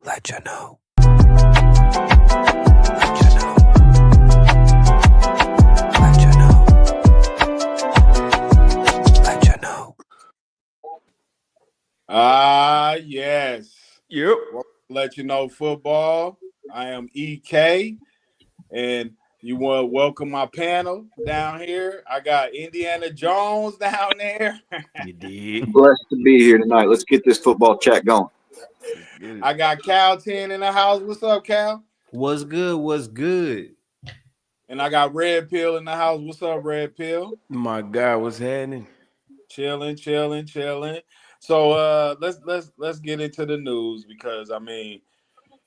Letcha know. Letcha know. Letcha know. Letcha know. Yes. Yep. Let you know football. I am EK, and you want to welcome my panel down here. I got Indiana Jones down there. You did. Blessed to be here tonight. Let's get this football chat going. I got Cal 10 in the house. What's up, Cal? What's good? What's good? And I got Red Pill in the house. What's up, Red Pill? My God, what's happening? Chilling. So let's get into the news because I mean,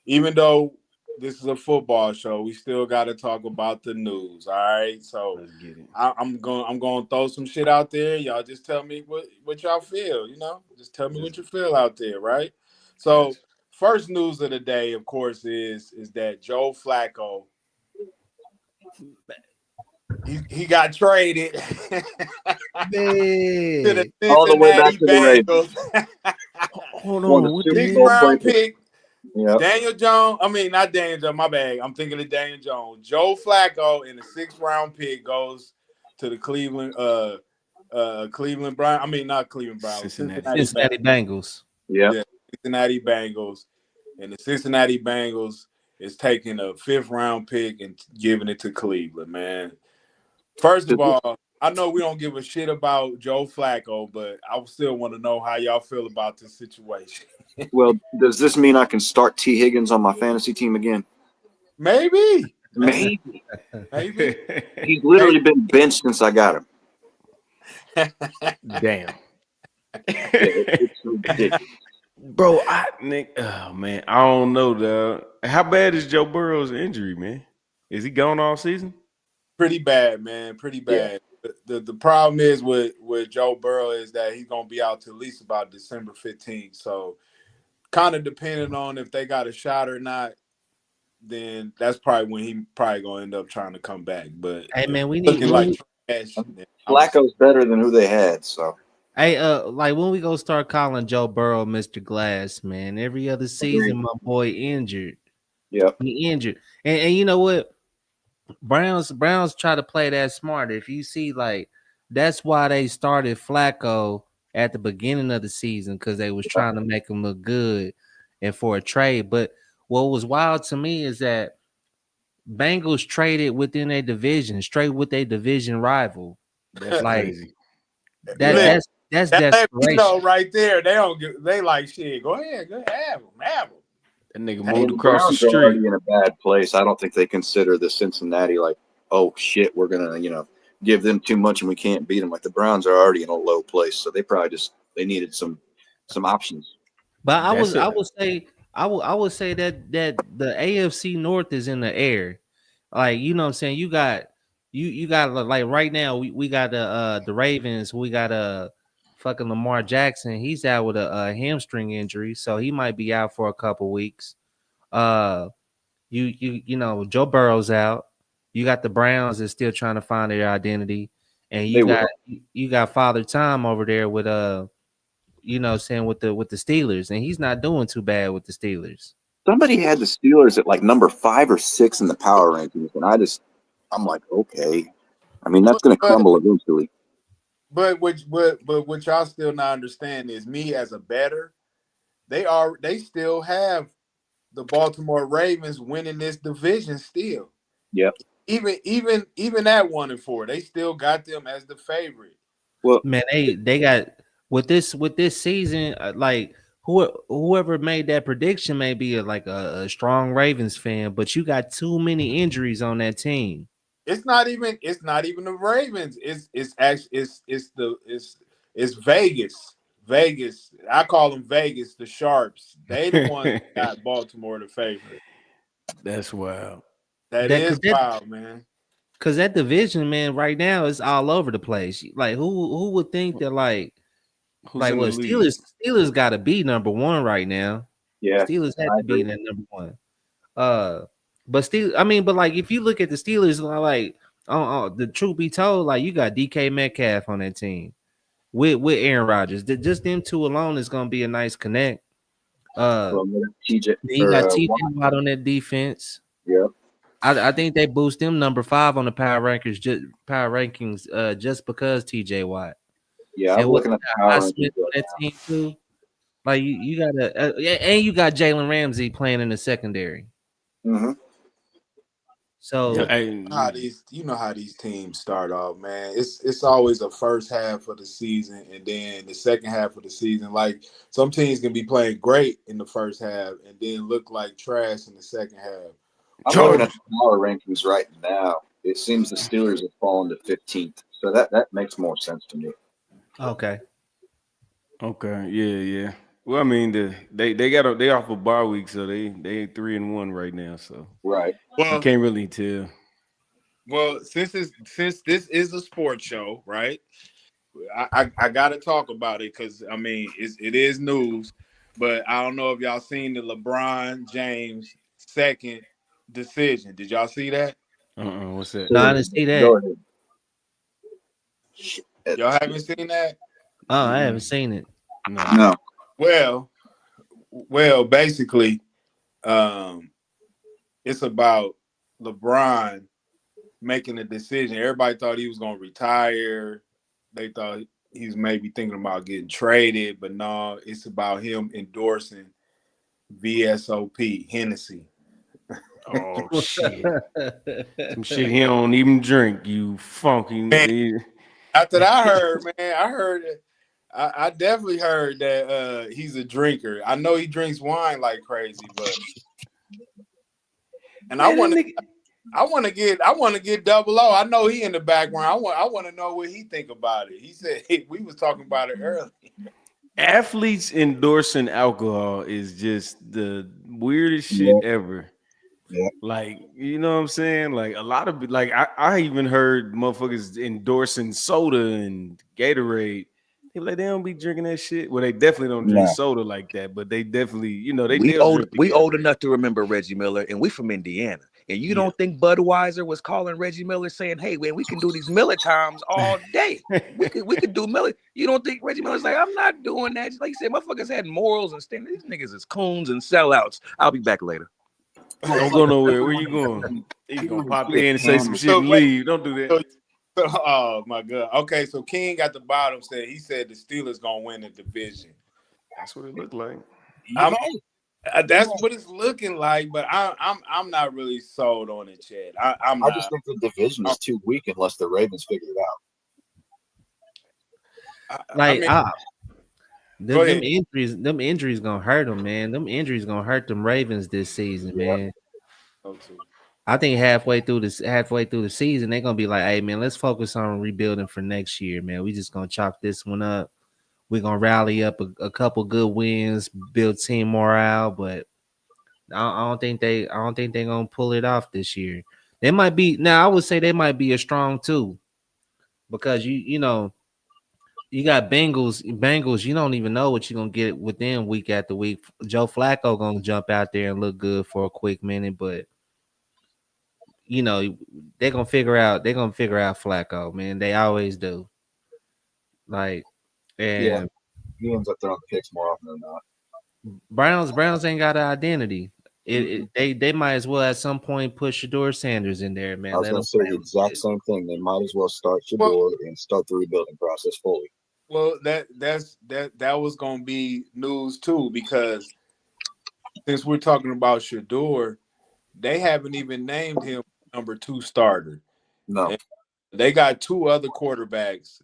even though this is a football show, we still got to talk about the news. All right, so Let's get it. I'm going to throw some shit out there. Y'all just tell me what y'all feel. Just tell me what you feel out there, right? So first news of the day, of course, is that Joe Flacco. He got traded to the All the way back to Cincinnati the Bengals. Hold Won on. the What the Super Sixth Bowl hell? round blanket. pick. Yep. Daniel Jones. I mean, not Daniel Jones. My bad. I'm thinking of Daniel Jones. Joe Flacco in the 6th round pick goes to the Cleveland Brown. I mean, not Cleveland Browns. Cincinnati Bengals. Yeah. Cincinnati Bengals. And the Cincinnati Bengals is taking a 5th round pick and giving it to Cleveland, man. First of all, I know we don't give a shit about Joe Flacco, but I still want to know how y'all feel about this situation. Well, does this mean I can start T. Higgins on my fantasy team again? Maybe. Maybe. He's literally been benched since I got him. Damn. It's ridiculous. Bro, oh man, I don't know, dog. How bad is Joe Burrow's injury, man? Is he gone all season? Pretty bad, man. Pretty bad. Yeah. The problem is with Joe Burrow is that he's gonna be out to at least about December 15th. So kind of depending on if they got a shot or not, then that's probably when he probably gonna end up trying to come back. But hey man, we need trash. Flacco's better than who they had, so. Hey, like when we go start calling Joe Burrow Mr. Glass, man. Every other season, my boy injured. Yep. He injured. And you know what? Browns try to play that smart. If you see, like, that's why they started Flacco at the beginning of the season, because they was trying to make him look good and for a trade. But what was wild to me is that Bengals traded within a division, straight with a division rival. That's like crazy. That's desperation. Right there. They like shit. Go ahead, have him. That nigga moved across the street. Already in a bad place. I don't think they consider the Cincinnati like, oh shit, we're gonna give them too much and we can't beat them. Like the Browns are already in a low place, so they probably they needed some options. But I would say that the AFC North is in the air. Like, you know what I'm saying? You got like right now we got the Ravens, we got fucking Lamar Jackson. He's out with a hamstring injury, so he might be out for a couple weeks. You know, Joe Burrow's out. You got the Browns that's still trying to find their identity, and you got Father Time over there with you know, saying with the Steelers, and he's not doing too bad with the Steelers. Somebody had the Steelers at like number 5 or 6 in the power rankings, and I'm like, okay. I mean, that's going to crumble eventually. But what y'all still not understand is me as a bettor, they still have the Baltimore Ravens winning this division still. Yep. Even at 1-4, they still got them as the favorite. Well, man, they got with this season, like whoever made that prediction may be a strong Ravens fan, but you got too many injuries on that team. It's not even the Ravens. It's Vegas. Vegas. I call them Vegas, the Sharps. They the ones that got Baltimore the favorite. That's wild. That is wild, man. Because that division, man, right now is all over the place. Like who would think that Steelers got to be number 1 right now. Yeah, Steelers had to be in that number 1. But like if you look at the Steelers, like the truth be told, like you got DK Metcalf on that team with Aaron Rodgers. Just them two alone is gonna be a nice connect. Uh, Well, TJ then you got or TJ Watt on that defense. yeah, I think they boost him number 5 on the power rankings just because TJ Watt. yeah. I'm And what looking at the High power Smith rankings on right that now. team too. Like you got and you got Jalen Ramsey playing in the secondary. Mm-hmm. So Hey, You know how these teams start off, man. It's always a first half of the season and then the second half of the season. Like some teams can be playing great in the first half and then look like trash in the second half. I'm looking at Charge. the power rankings right now. It seems the Steelers have fallen to 15th, so that makes more sense to me. okay. Okay, yeah. Well, I mean, they off a bye week, so they 3-1 right now. So Right. you Well, can't really tell. since this is a sports show, right? I got to talk about it because I mean it is news, but I don't know if y'all seen the LeBron James second decision. Did y'all see that? What's that? No, I didn't see that. Go ahead. Y'all haven't seen that? Oh, I haven't seen it. No. No. Well, basically, um, it's about LeBron making a decision. Everybody thought he was gonna retire. They thought he was maybe thinking about getting traded, but no, it's about him endorsing VSOP Hennessy. Oh shit. Some shit he don't even drink. You Man, funky. after that, I heard, man, I definitely heard that he's a drinker. I know he drinks wine like crazy, but and I Man, want that to nigga, I want to get double O. I know he in the background. I want to know what he think about it. He said we was talking about it earlier. athletes endorsing alcohol is just the weirdest shit Yeah. ever. Yeah. Like, you know what I'm saying? Like a lot of like I even heard motherfuckers endorsing soda and Gatorade. They don't be drinking that shit. Well, they definitely don't drink No. soda like that, but they definitely, We they'll old drink the we old Gatorade. enough to remember Reggie Miller, and we from Indiana. And you Yeah. don't think Budweiser was calling Reggie Miller saying, "Hey, man, we can do these Miller times all day. We could do Miller." You don't think Reggie Miller's like, "I'm not doing that." Just like you said, motherfuckers had morals and standards. These niggas is coons and sellouts. I'll be back later. Don't go nowhere. Where you going? He's gonna pop in and say some shit So and wait, leave. Don't do that. oh my god. Okay, so King at the bottom said he said the Steelers gonna win the division. That's what it looked like. I'm, that's what it's looking like, but I'm not really sold on it yet. I'm I not. just think the division is too weak unless the Ravens figure it out. Like mean, go them ahead. injuries gonna hurt them, man. Them injuries gonna hurt them Ravens this season, man. I think halfway through the season, they're gonna be like, "Hey, man, let's focus on rebuilding for next year, man. We just gonna chalk this one up. We're gonna rally up a couple good wins, build team morale, but I don't think they're gonna pull it off this year. They might be now. I would say they might be a strong too because you know you got Bengals. You don't even know what you're gonna get with them week after week. Joe Flacco gonna jump out there and look good for a quick minute, but you know they're gonna figure out Flacco, man. They always do. Like Yeah. and He ends up throwing picks more often than not. Browns ain't got an identity. They might as well at some point put Shador Sanders in there, man. I was Let going them to say play the a little exact bit. same thing. They might as well start Well, Shador and start the rebuilding process fully. well, that was gonna be news too because since we're talking about Shador, they haven't even named him number 2 starter. No. And they got 2 other quarterbacks.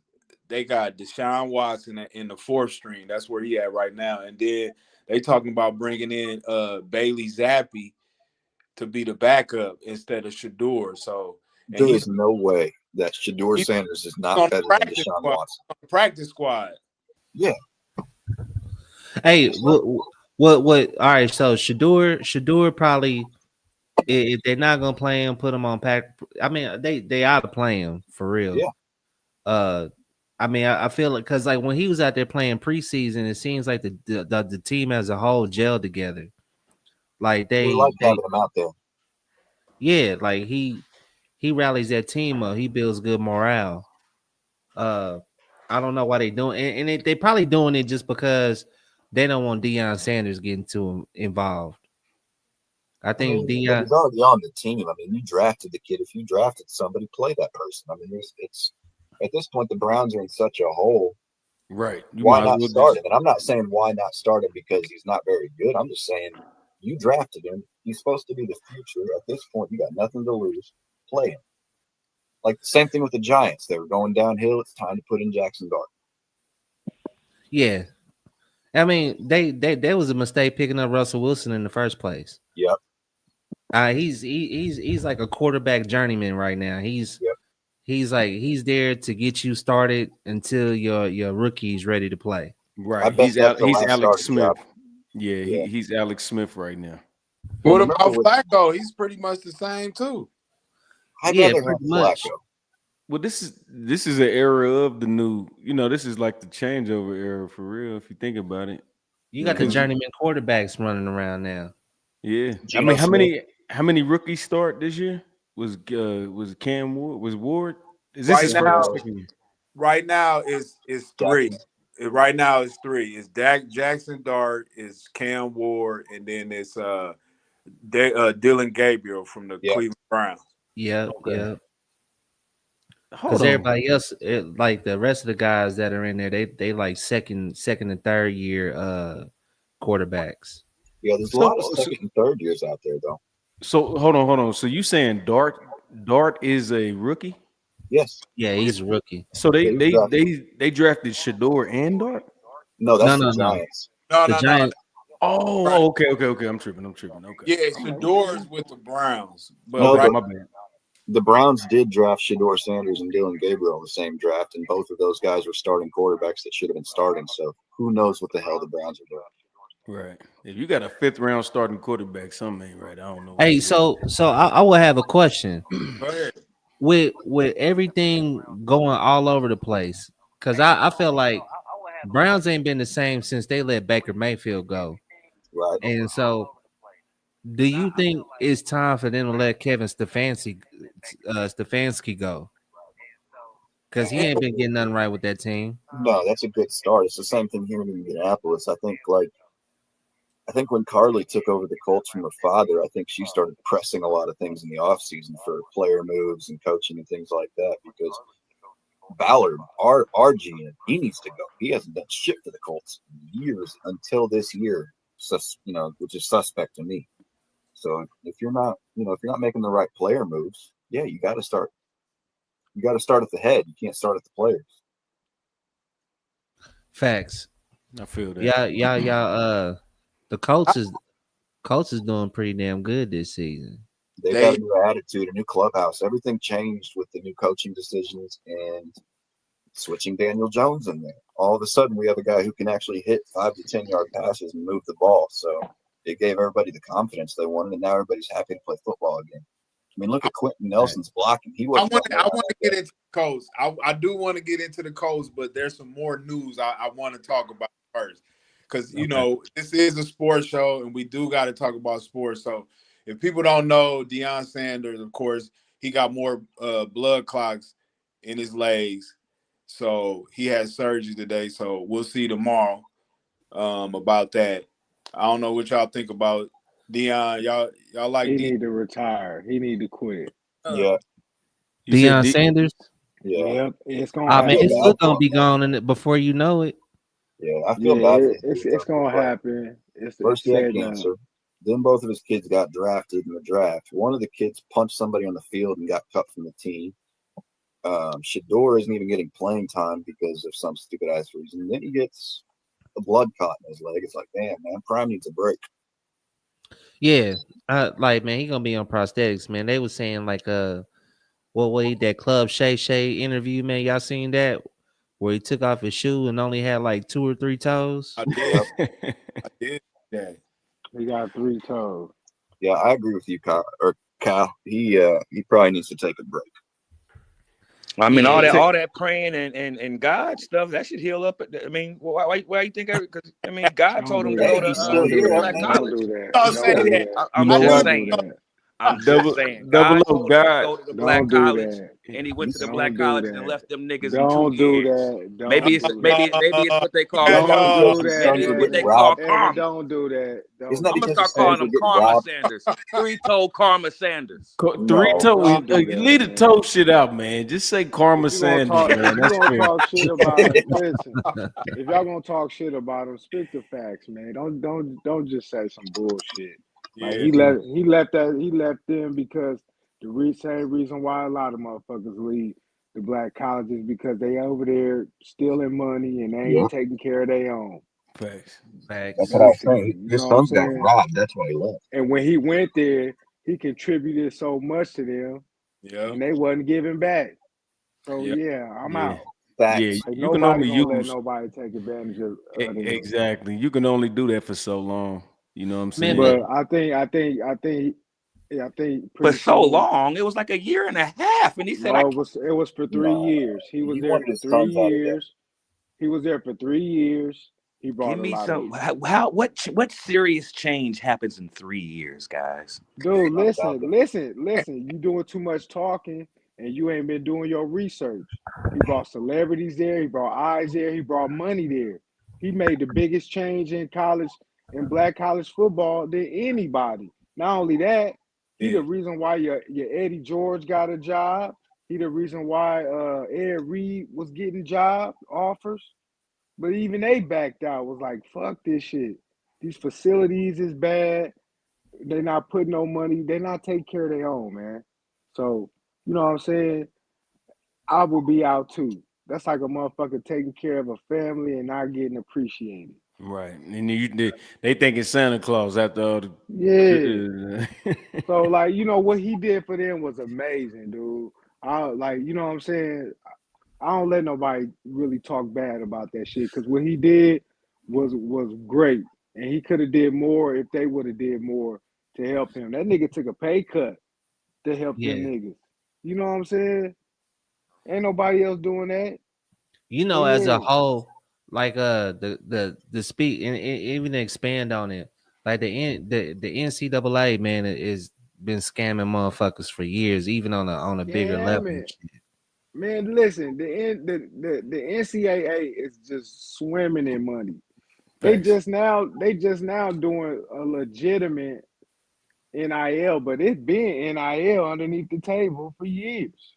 They got Deshaun Watson in the 4th string. That's where he at right now. And then they talking about bringing in Bailey Zappi to be the backup instead of Shador. So and There is no way that Shador he's Sanders is not on the better than practice Deshaun squad. Watson. On the practice squad. Yeah. Hey, what? All right, so Shador probably if they're not gonna play him, put him on pack. I mean, they ought to play him for real. Yeah. I mean, I feel like because like when he was out there playing preseason, it seems like the team as a whole gelled together. Like We like having him out there. yeah, like he rallies that team up. He builds good morale. I don't know why they doing, and they probably doing it just because they don't want Deion Sanders getting too involved. I I think mean, but Deion. he's already on the team. I mean, you drafted the kid. If you drafted somebody, play that person. I mean, it's at this point the Browns are in such a hole. Right. You Why might as not well start just him? And I'm not saying why not start him because he's not very good. I'm just saying you drafted him. He's supposed to be the future. At this point, you got nothing to lose. Play him. Like the same thing with the Giants. They were going downhill. It's time to put in Jackson Dart. Yeah, I mean they was a mistake picking up Russell Wilson in the first place. Yep. He's like a quarterback journeyman right now. Yep. He's there to get you started until your rookie's ready to play. I right. bet He's that's the He's last Alex starting job. Smith. Yeah, Yeah. he's Alex Smith right now. What Remember about with- Flacco? He's pretty much the same too. I'd Yeah, rather have pretty much. Flacco. Well, this is an era of the new. This is like the changeover era for real. If you think about it. You got the Because- journeyman quarterbacks running around now. Yeah, I Geno mean, how Smith. many rookies start this year? Was Cam Ward? Was Ward? Is this Right his now- first? Second year? Right now is three. Right now it's three. It's Jackson Dart, is Cam Ward, and then it's Dylan Gabriel from the Yeah. Cleveland Browns. Yeah, Okay. yeah. Hold Because on. everybody else, like the rest of the guys that are in there, they like second and third year quarterbacks. Yeah, there's a So- lot of so- second and third years out there, though. So hold on. So you saying Dart is a rookie? Yes. Yeah, he's a rookie. So Yeah, they drafted Shador and Dart. No, that's No, the no. Giants. No, The no, Giants, Oh, Right. okay. I'm tripping. Okay. Yeah, Shador's with the Browns, but No, right my bad. The Browns did draft Shador Sanders and Dylan Gabriel in the same draft, and both of those guys were starting quarterbacks that should have been starting. So who knows what the hell the Browns are doing? Right. If you got a 5th round starting quarterback, something ain't right. I don't know. hey, so I will have a question go ahead. with everything going all over the place, because I feel like Browns ain't been the same since they let Baker Mayfield go, Right? and so do you think it's time for them to let Kevin Stefanski go? Because he ain't been getting nothing right with that team. No, that's a good start. It's the same thing here in Indianapolis. I think when Carly took over the Colts from her father, I think she started pressing a lot of things in the offseason for player moves and coaching and things like that, because Ballard, our GM, he needs to go. He hasn't done shit for the Colts in years until this year, which is suspect to me. So if you're not making the right player moves, yeah, you got to start. You got to start at the head. You can't start at the players. Facts. I feel that. Yeah. The Colts is doing pretty damn good this season. They got a new attitude, a new clubhouse. Everything changed with the new coaching decisions and switching Daniel Jones in there. All of a sudden, we have a guy who can actually hit 5 to 10 yard passes and move the ball. So it gave everybody the confidence they wanted, and now everybody's happy to play football again. I mean, look at Quentin Nelson's blocking. He wasn't. I want to get into the Colts. I do want to get into the Colts, but there's some more news I want to talk about first, because this is a sports show, and we do got to talk about sports. So if people don't know, Deion Sanders, of course, he got more blood clots in his legs, so he had surgery today. So we'll see tomorrow about that. I don't know what y'all think about Deion. Y'all like He Deion? need to retire. He need to quit. Yeah, You said Deion Sanders. yeah, Yep, it's gonna I happen. mean, his bad foot for gonna him, be man. gone in it before you know it. yeah. I feel bad for him. It's gonna happen. First, he had said, cancer. Then both of his kids got drafted in the draft. One of the kids punched somebody on the field and got cut from the team. Shador isn't even getting playing time because of some stupid ass reason. And then he gets a blood clot in his leg. It's like, damn, man, Prime needs a break. Yeah, man, he gonna be on prosthetics, man. They was saying like that Club Shay interview, man. Y'all seen that where he took off his shoe and only had like 2 or 3 toes? I did. I did that. he got 3 toes. Yeah, I agree with you, Kyle. He probably needs to take a break. I mean, Yeah, all that praying and God stuff that should heal up. I mean, why you think? Because I mean, God Don't told him do to go that. to He's still here, Don't Black man. College. do that. Don't Don't say do that. that. I'm know just what? saying. Don't do that. I'm just Double saying. double God O told him to God. go to the black Don't do college, that. and he went to the black Don't do colleges and that. left them niggas in 2 Don't do years. that. Maybe Don't it's do that. what they call Hey, Isn't that Don't karma. because do his that, Maybe sons it's were what getting they Evan. call robbed? Evan, karma. don't do that. Isn't Don't that I'm do gonna because that. his start calling sons were him getting Karma robbed? Sanders. Three-toe Karma Sanders. Three No. toe. Don't do Leave that, the man. toe shit out, man. Just say Karma Sanders, If man. you That's gonna fair. talk shit about, listen. If y'all gonna talk shit about him, speak the facts, man. Don't just say some bullshit. Like yeah, he left them because same reason why a lot of motherfuckers leave the black colleges because they over there stealing money and they Yeah, ain't taking care of their own. Facts. that's Facts. what I was Basically, saying. you His know what I'm sons got saying? robbed. That's why he left. And when he went there, he contributed so much to them, yeah, and they wasn't giving back. So yeah. yeah, I'm Yeah. out. Yeah. Facts. Like You can nobody only gonna let use nobody take advantage of them. exactly. You can only do that for so long. You know what I'm Man, saying? but But I think For pretty so soon. long, it was like a year and a half, and he said, "I No, can't it was for 3 years. He was He there wanted for his three sons out of there. years. He was there for 3 years. He give brought a me lot of some." What serious change happens in 3 years, guys? dude. Not about that. Listen. You doing too much talking, and you ain't been doing your research. He brought celebrities there. He brought eyes there. He brought money there. He made the biggest change in black college football than anybody. Not only that, he Yeah. the reason why your Eddie George got a job. He the reason why Ed Reed was getting job offers. But even they backed out. Was like, fuck this shit. These facilities is bad. They're not putting no money. They're not taking care of their own, man. So, you know what I'm saying? I will be out too. That's like a motherfucker taking care of a family and not getting appreciated. Right. And they thinking Santa Claus after all Yeah. the So like, what he did for them was amazing, dude. I like, you know what I'm saying? I don't let nobody really talk bad about that shit because what he did was great. And he could have did more if they would have did more to help him. That nigga took a pay cut to help them yeah, niggas. You know what I'm saying? Ain't nobody else doing that. So as a yeah, whole, like the speak and even to expand on it, like the NCAA man is been scamming motherfuckers for years, even on a bigger yeah, level. man. Man, listen, the NCAA is just swimming in money. facts. They just now doing a legitimate NIL, but it's been NIL underneath the table for years.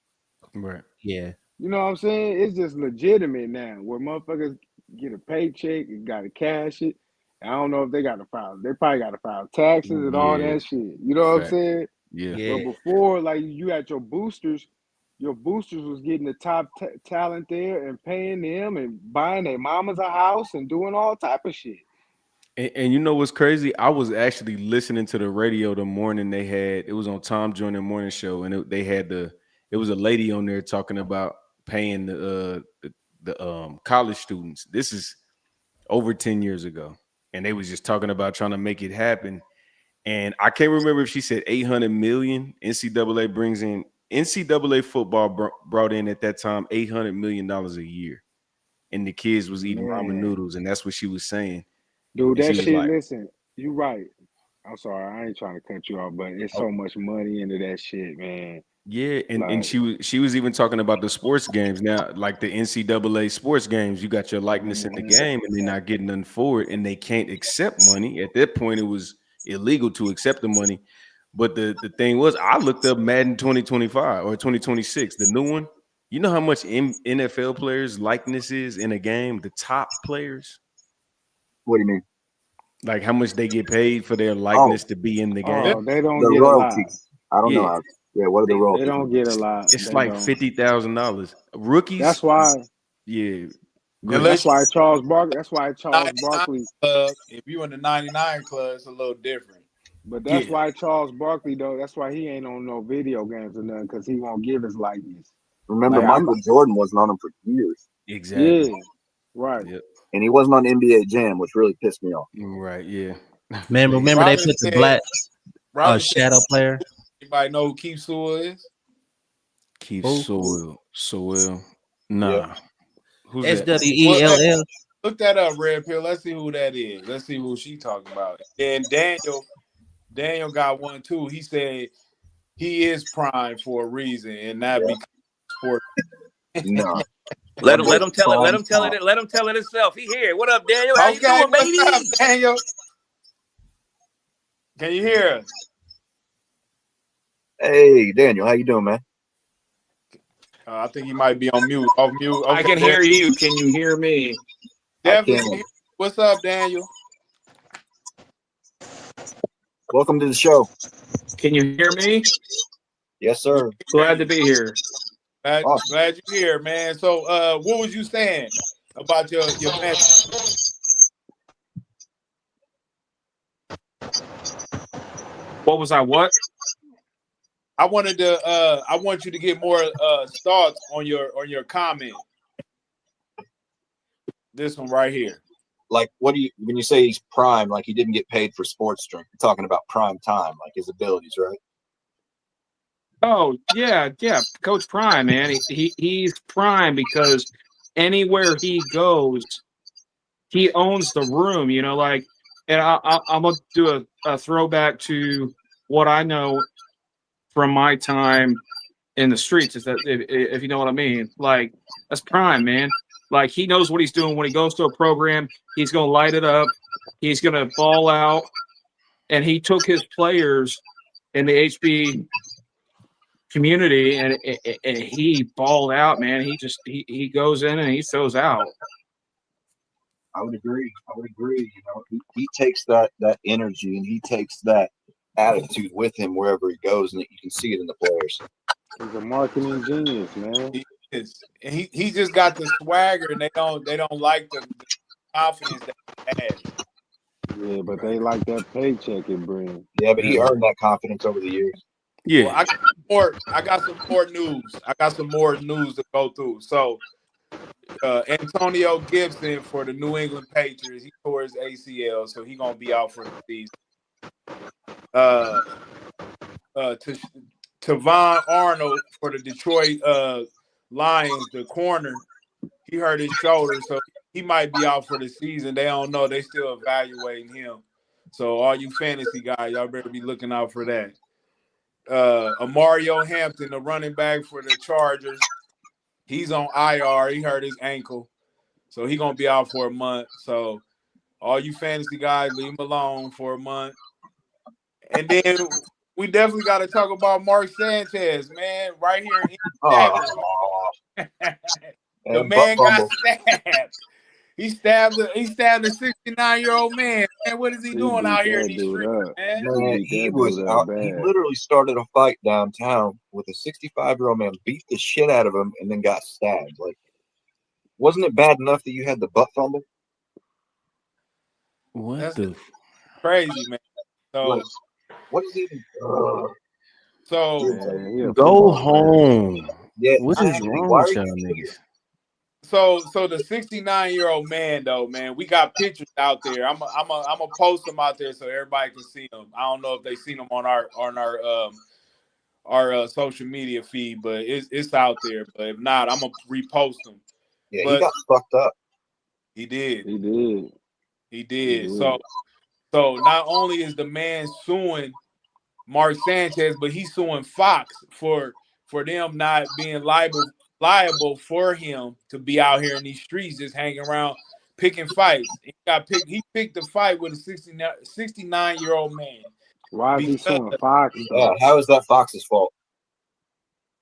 Right. Yeah, You know what I'm saying? It's just legitimate now, where motherfuckers get a paycheck and got to cash it. I don't know if they got to file. They probably got to file taxes and all Yeah. that shit. You know what I'm Fact. saying? Yeah. But yeah, before, like you had your boosters was getting the top talent there and paying them and buying their mamas a house and doing all type of shit. And you know what's crazy? I was actually listening to the radio the morning they had. It was on Tom Joyner Morning Show, and they had it was a lady on there talking about paying the college students. This is over 10 years ago, and they was just talking about trying to make it happen. And I can't remember if she said 800 million. NCAA brings in NCAA football brought in at that time $800 million a year, and the kids was eating ramen Man, noodles, and that's what she was saying. dude, And that she was shit. like, Listen, you right. I'm sorry, I ain't trying to cut you off, but it's so much money into that shit, man. yeah, and Like, she was even talking about the sports games now, like the NCAA sports games. You got your likeness in the mhm. game, and they're not getting nothing for it, and they can't accept money. At that point, it was illegal to accept the money. But the thing was, I looked up Madden 2025 or 2026, the new one. You know how much NFL players likeness is in a game? The top players, What do you mean? like how much they get paid for their Oh, likeness to be in the Yeah. game. Oh, they don't the get a lot. royalties. I don't know Yeah, how. Yeah, what are the they, They royalties? don't get a lot. it's They like don't. $50,000. Rookies, That's why. yeah. Go ahead. Unless That's you why Charles Barkley. That's why Charles 99 Barkley. club, if you in the 99 club, it's a little different. But that's Yeah, why Charles Barkley though. That's why he ain't on no video games or nothing because he won't give his likeness. Remember, Like I'm. Michael Jordan wasn't on them for years, exactly. Yeah. Right. Yep. and he wasn't on NBA Jam, which really pissed me off. Right. Yeah. man. Man. Remember they Robin put the said, black Robin said, shadow player. anybody know who Keith Sewell is? Keith Who? Sewell. Yeah, Nah. Who's that? Well, hey, SWELL. look that up, Red Pill. Let's see who that is. Let's see who she talking about. And Daniel got one too. He said he is prime for a reason, and not because sport. No. Let him tell it. Let him tell it. Let him tell it himself. He here. What up, Daniel? How you doing, What's baby? up, Daniel? Can you hear us? Hey, Daniel, how you doing, man? I think he might be on mute. Off mute. Okay, I can hear you. Can you hear me? Definitely. What's up, Daniel? Welcome to the show. Can you hear me? Yes, sir. Glad to be here. Glad you're here, man. So, what was you saying about your match? What was I? What? I want you to get more thoughts on your comment. This one right here. Like, what do you when you say he's prime? Like he didn't get paid for sports drink. You're talking about prime time, like his abilities, right? Oh yeah, Coach Prime, man. He's prime because anywhere he goes, he owns the room. You know, like, and I'm gonna do a throwback to what I know from my time in the streets. Is that if you know what I mean? Like, that's Prime, man. Like, he knows what he's doing when he goes to a program. He's gonna light it up. He's gonna ball out, and he took his players in the HB community, and he balled out, man. He goes in and he throws out. I would agree. You know, he takes that energy and he takes that attitude with him wherever he goes, and you can see it in the players. He's a marketing genius, man. He is. And he just got the swagger, and they don't like the confidence that he has. Yeah, but they like that paycheck it brings. Yeah, but he earned that confidence over the years. Yeah. Well, I got some more news. I got some more news to go through. So, Antonio Gibson for the New England Patriots, he tore his ACL, so he's gonna be out for the season. Tavon Arnold for the Detroit Lions, the corner, he hurt his shoulder, so he might be out for the season. They don't know. They still evaluating him. So all you fantasy guys, y'all better be looking out for that. Mario Hampton, the running back for the Chargers, he's on IR. He hurt his ankle, so he's gonna be out for a month. So all you fantasy guys, leave him alone for a month. And then we definitely got to talk about Mark Sanchez, man, right here in the man got stabbed. He stabbed a 69-year-old man. Man, what is he doing out here in these streets, man? He literally started a fight downtown with a 65-year-old man, beat the shit out of him, and then got stabbed. Like, wasn't it bad enough that you had the butt fumble? That's crazy, man. So what is even? Go home. Yeah, what is wrong with y'all niggas? So the 69-year-old man, though, man, we got pictures out there. I'm a post them out there so everybody can see them. I don't know if they seen them on our social media feed, but it's out there. But if not, I'm gonna repost them. Yeah, but he got fucked up. He did. So not only is the man suing Mark Sanchez, but he's suing Fox for them not being liable for him to be out here in these streets just hanging around picking fights. He picked a fight with a 69-year-old man. Why is he suing Fox? How is that Fox's fault?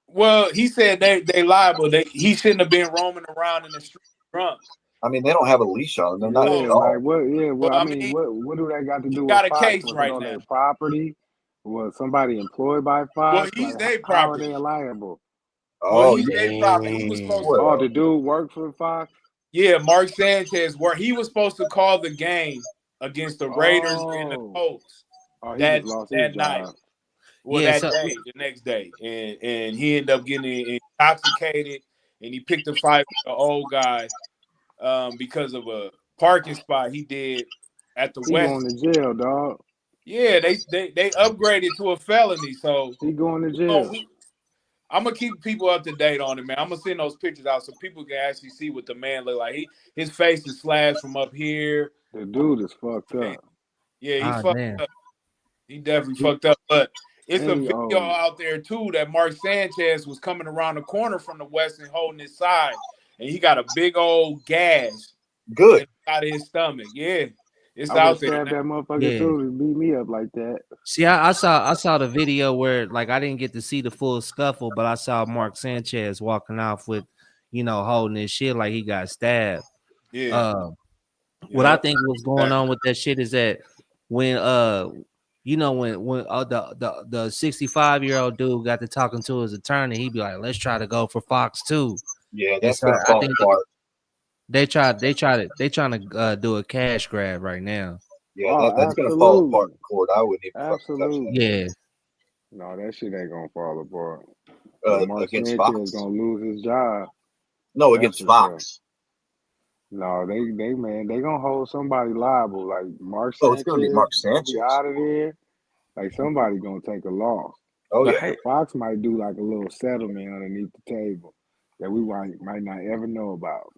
Well, he said they liable. He shouldn't have been roaming around in the street drunk. I mean, they don't have a leash on them. They're not. Like what? Yeah, well, I mean, what do that got to do with got a Fox? case Was right it on now. their property? Was somebody employed by Fox? Well, he's their property. How are they liable? Oh, he's their property. He was supposed to. Oh, the dude worked for Fox. Yeah, Mark Sanchez. Where he was supposed to call the game against the Raiders and the Colts that night. Well, the next day, and he ended up getting intoxicated, and he picked a fight with the old guy because of a parking spot he did at the West. He going to jail, dog. Yeah, they upgraded to a felony, so he going to jail. I'm gonna keep people up to date on it, man. I'm gonna send those pictures out so people can actually see what the man look like. His face is slashed from up here. The dude is fucked up. Yeah, he's fucked up. He definitely fucked up, but It's a And he video old. out there too that Mark Sanchez was coming around the corner from the west and holding his side, and he got a big old gash Good. out of his stomach. Yeah, it's I would have out there stabbed now. that motherfucker Yeah. too to beat me up like that. See, I saw the video where like I didn't get to see the full scuffle, but I saw Mark Sanchez walking off with, holding his shit like he got stabbed. Yeah, What I yeah. think was going on with that shit is that when when the 65-year-old dude got to talking to his attorney, he'd be like, let's try to go for Fox too. Yeah, And that's so gonna I fall think apart. they trying to do a cash grab right now. Yeah, Oh, that's gonna fall apart absolutely. in court. I wouldn't even fucking touch Absolutely. Yeah. No, that shit ain't gonna fall apart. that. Mark Against Sanchez Fox. gonna lose his job. No, That's against for Fox. No, they gonna hold somebody liable. Like Mark Oh, it's gonna be Sanchez Mark gonna be Sanchez. out of there. Like somebody gonna take a loss. Oh But yeah. hey, Fox might do like a little settlement underneath the table that we might not ever know about.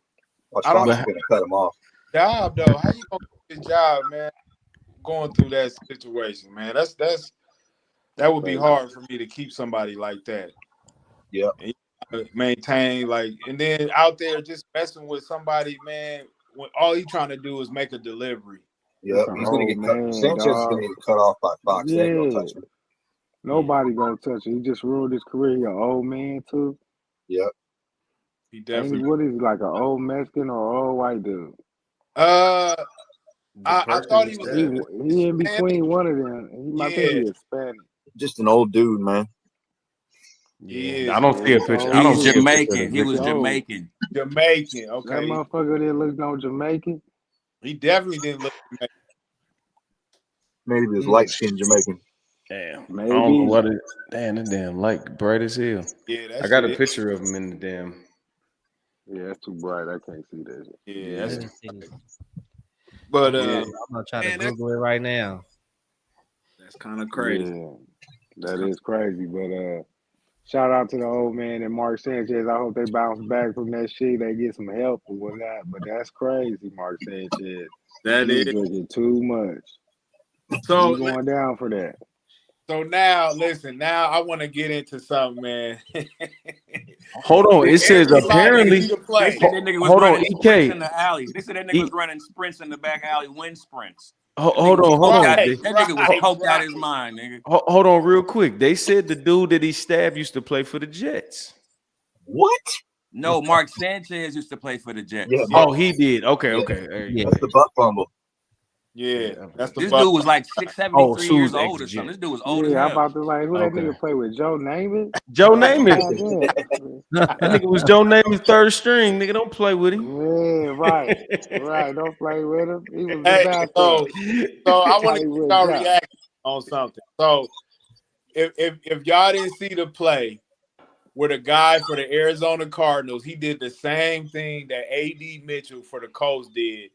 Watch I don't Fox know is gonna cut him off. job though. How you gonna get his job, man? Going through that situation, man. That would be Crazy. hard for me to keep somebody like that. Yeah. And maintain and then out there just messing with somebody, man. When all he trying to do is make a delivery. Yeah. It's an He's gonna old get cut. man, Sanchez is gonna dog. get cut off by Fox. They ain't gonna Yeah. touch him. Nobody gonna touch it. He just ruined his career. He an old man too. Yep. He Ain't he definitely. what is he, like an old Mexican or old white dude? Uh, the I person thought he he was He stabbed. he in Hispanic. between one of them. I think Yeah, he Hispanic. Just an old dude, man. he Yeah, I is. don't Yeah, see a he's picture. old I don't He's see too. a picture of the Jamaican. He was victim. Joe, Jamaican. Jamaican. that Okay, motherfucker that looks no Jamaican. he definitely didn't look Jamaican. Maybe he was Hmm. light skinned Jamaican. Damn, I don't know Maybe. what it. Damn, that damn light bright as hell. Yeah, that I got shit a is. picture of him in the damn. Yeah, that's too bright. I can't see that shit. Yeah, Let that's. Yeah, me see this. But yeah. I'm gonna try to man, Google it right now. that's kind of crazy. Yeah, That's that kinda, is crazy. But shout out to the old man and Mark Sanchez. I hope they bounce back from that shit. They get some help or whatnot. But that's crazy, Mark Sanchez. that You was is. drinking too much. So You going down for that? so now listen. Now I want to get into something, man. Hold on. Did It says everybody apparently. see the They play? said that nigga was Hold on, running sprints EK. in the alley. They said that nigga was running sprints in the back alley, wind sprints. That nigga Hold was on, hold coked on. out. Right, That nigga was right, coked out right. his mind, nigga. Hold on, real quick. They said the dude that he stabbed used to play for the Jets. What? No, Mark Sanchez used to play for the Jets. Yeah, Yeah, Oh, he did. Okay, Yeah. okay. There you Yeah. go. That's the butt fumble. yeah. Yeah. That's the This butt. dude was like Oh, 73 years Sue's old ex or something. Jet. This dude was old as Yeah, I'm hell. about to like who that Okay. nigga play with? Joe Namath? Joe God Namath. damn. That nigga was Joe Namath's third string. Nigga, don't play with him. Yeah, right. Right. Don't play with him. He was the Hey, backup. so I want to get Hollywood y'all Joe. reaction on something. So if y'all didn't see the play where the guy for the Arizona Cardinals, he did the same thing that AD Mitchell for the Colts did.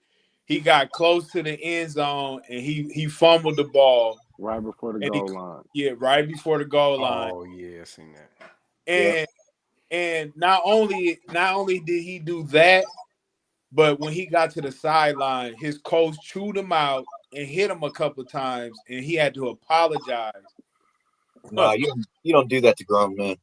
He got close to the end zone and he fumbled the ball Right before the and goal line. right before the goal line. Oh yeah, I seen that. And and not only did he do that, but when he got to the sideline, his coach chewed him out and hit him a couple of times, and he had to apologize. Nah, you don't do that to grown men.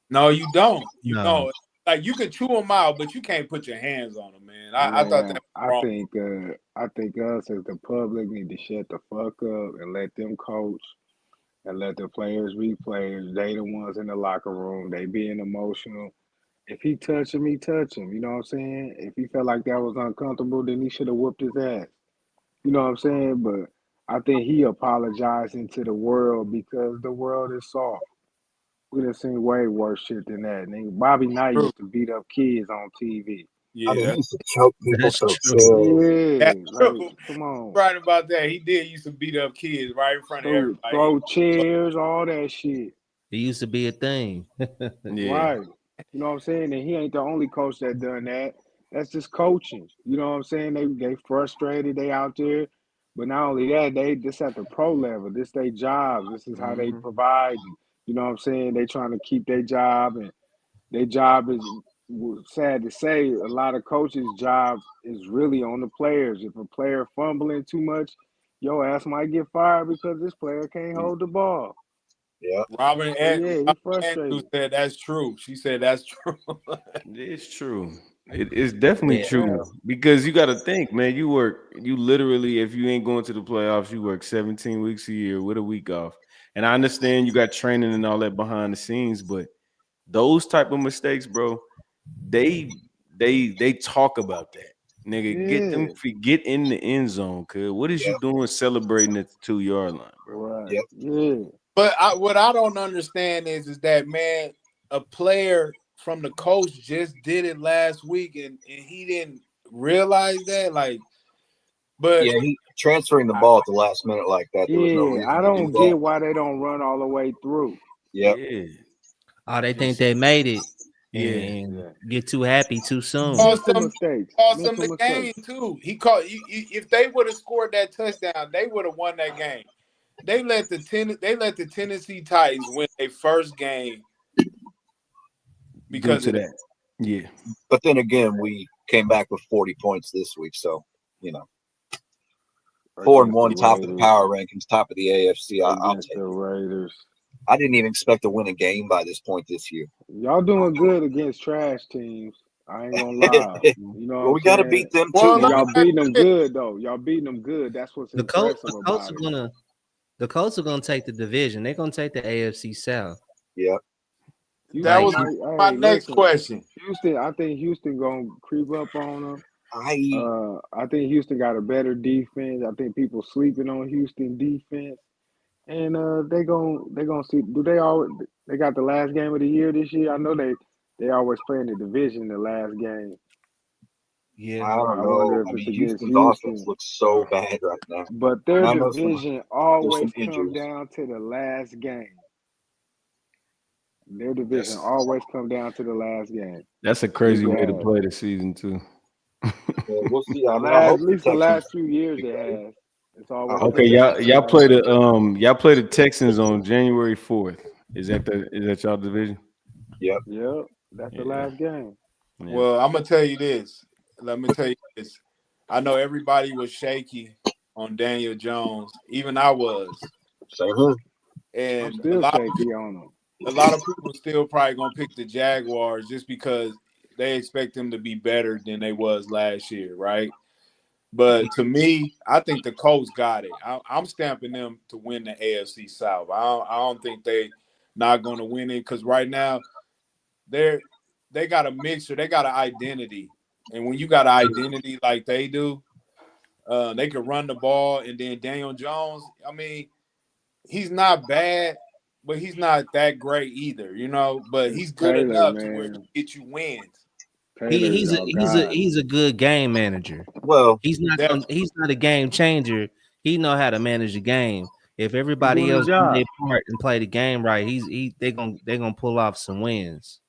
No, you don't. You No. don't. Like you can chew him out, but you can't put your hands on him, man. I thought that Man, was wrong. I think us as the public need to shut the fuck up and let them coach and let the players be players. They the ones in the locker room. They being emotional. If he touch him, he touch him. You know what I'm saying? If he felt like that was uncomfortable, then he should have whooped his ass. You know what I'm saying? But I think he apologizing to the world because the world is soft. We done seen way worse shit than that. Nigga, Bobby Knight True. used to beat up kids on TV. I Yeah, mean, he used to choke people That's so true. bad. Yeah, that's like, true. come on. Right about that. He did used to beat up kids right in front of everybody. Throw chairs, all that shit. It used to be a thing. Yeah. Right. You know what I'm saying? And he ain't the only coach that done that. That's just coaching. You know what I'm saying? They frustrated, they out there. But not only that, they this at the pro level. This their jobs. This is how they Mm-hmm. provide. You know what I'm saying? They trying to keep their job, and their job is sad to say, a lot of coaches' job is really on the players. If a player fumbling too much, your ass might get fired because this player can't hold the ball. Yeah. Robin Yeah, he Andrews frustrated. said that's true. She said that's true. It's true. It's definitely Yeah. true because you got to think, man. You literally, if you ain't going to the playoffs, you work 17 weeks a year with a week off. And I understand you got training and all that behind the scenes, but those type of mistakes, bro, they talk about that. Nigga, get Yeah, them feet, get in the end zone, cuz. What is you Yep. doing celebrating at the 2-yard line, bro? right. Yep. Yeah. But what I don't understand is that, man, a player from the coach just did it last week and he didn't realize that. Like, but Yeah, he transferring the ball at the last minute like that. There was no Yeah, reason I to do don't that. get why they don't run all the way through. Yep. Yeah. Oh, they think Just they made it yeah. and Yeah. get too happy too soon. cost Mental them mistakes. cost them Mental the game mistakes. too. He caught you, if they would have scored that touchdown, they would have won that game. They let the Tennessee Titans win their first game Due because to of that. that. Yeah. But then again, we came back with 40 points this week. So, 4-1, Against the top of the Raiders. power rankings, top of the AFC. I'll Against take the it. Raiders. I didn't even expect to win a game by this point this year. Y'all doing good against trash teams. I ain't gonna lie. You know what Well, I'm we got to saying? beat them Well, too. And let me y'all ask beating you them this. good though. Y'all beating them good. That's what's The impressive Colts about are it. gonna take the division. They're gonna take the AFC South. Yeah. That Houston was might. my Hey, next listen. question. Houston. I think Houston gonna creep up on them. I I think Houston got a better defense. I think people sleeping on Houston defense, and they gonna see. Do they always? They got the last game of the year this year. I know they always play in the division the last game. Yeah. I don't I know. wonder if I it's mean, against Houston's offense Houston. looks so bad right now. But And their I know division there's always some come injuries. down to the last game. Their division That's always come down to the last game. a crazy Usually way to has. play the season too. We'll see. I mean, I hope At the least the Texans last few years be it ready. has. It's I always hope Okay, come the down y'all to Texans. the y'all last play game. y'all play the Texans on January 4th. Is that y'all division? Yep. Yep, that's the Yeah. last game. Yeah. Well, I'm gonna tell you this. Let me tell you this. I know everybody was shaky on Daniel Jones. Even I was. Same here. I'm And still shaky on them. a lot of people still probably gonna pick the Jaguars just because they expect them to be better than they was last year, right? But to me, I think the Colts got it. I'm stamping them to win the AFC South. I don't think they not going to win it because right now they got a mixture. They got an identity, and when you got an identity like they do, they can run the ball. And then Daniel Jones, I mean, he's not bad, but he's not that great either, But It's he's good Taylor, enough to where man. he get you wins. Taylor is y'all guy. He's a good game manager. Well, He's not a game changer. He know how to manage the game. If He everybody doing the else do their job. part and play the game right, they gonna pull off some wins.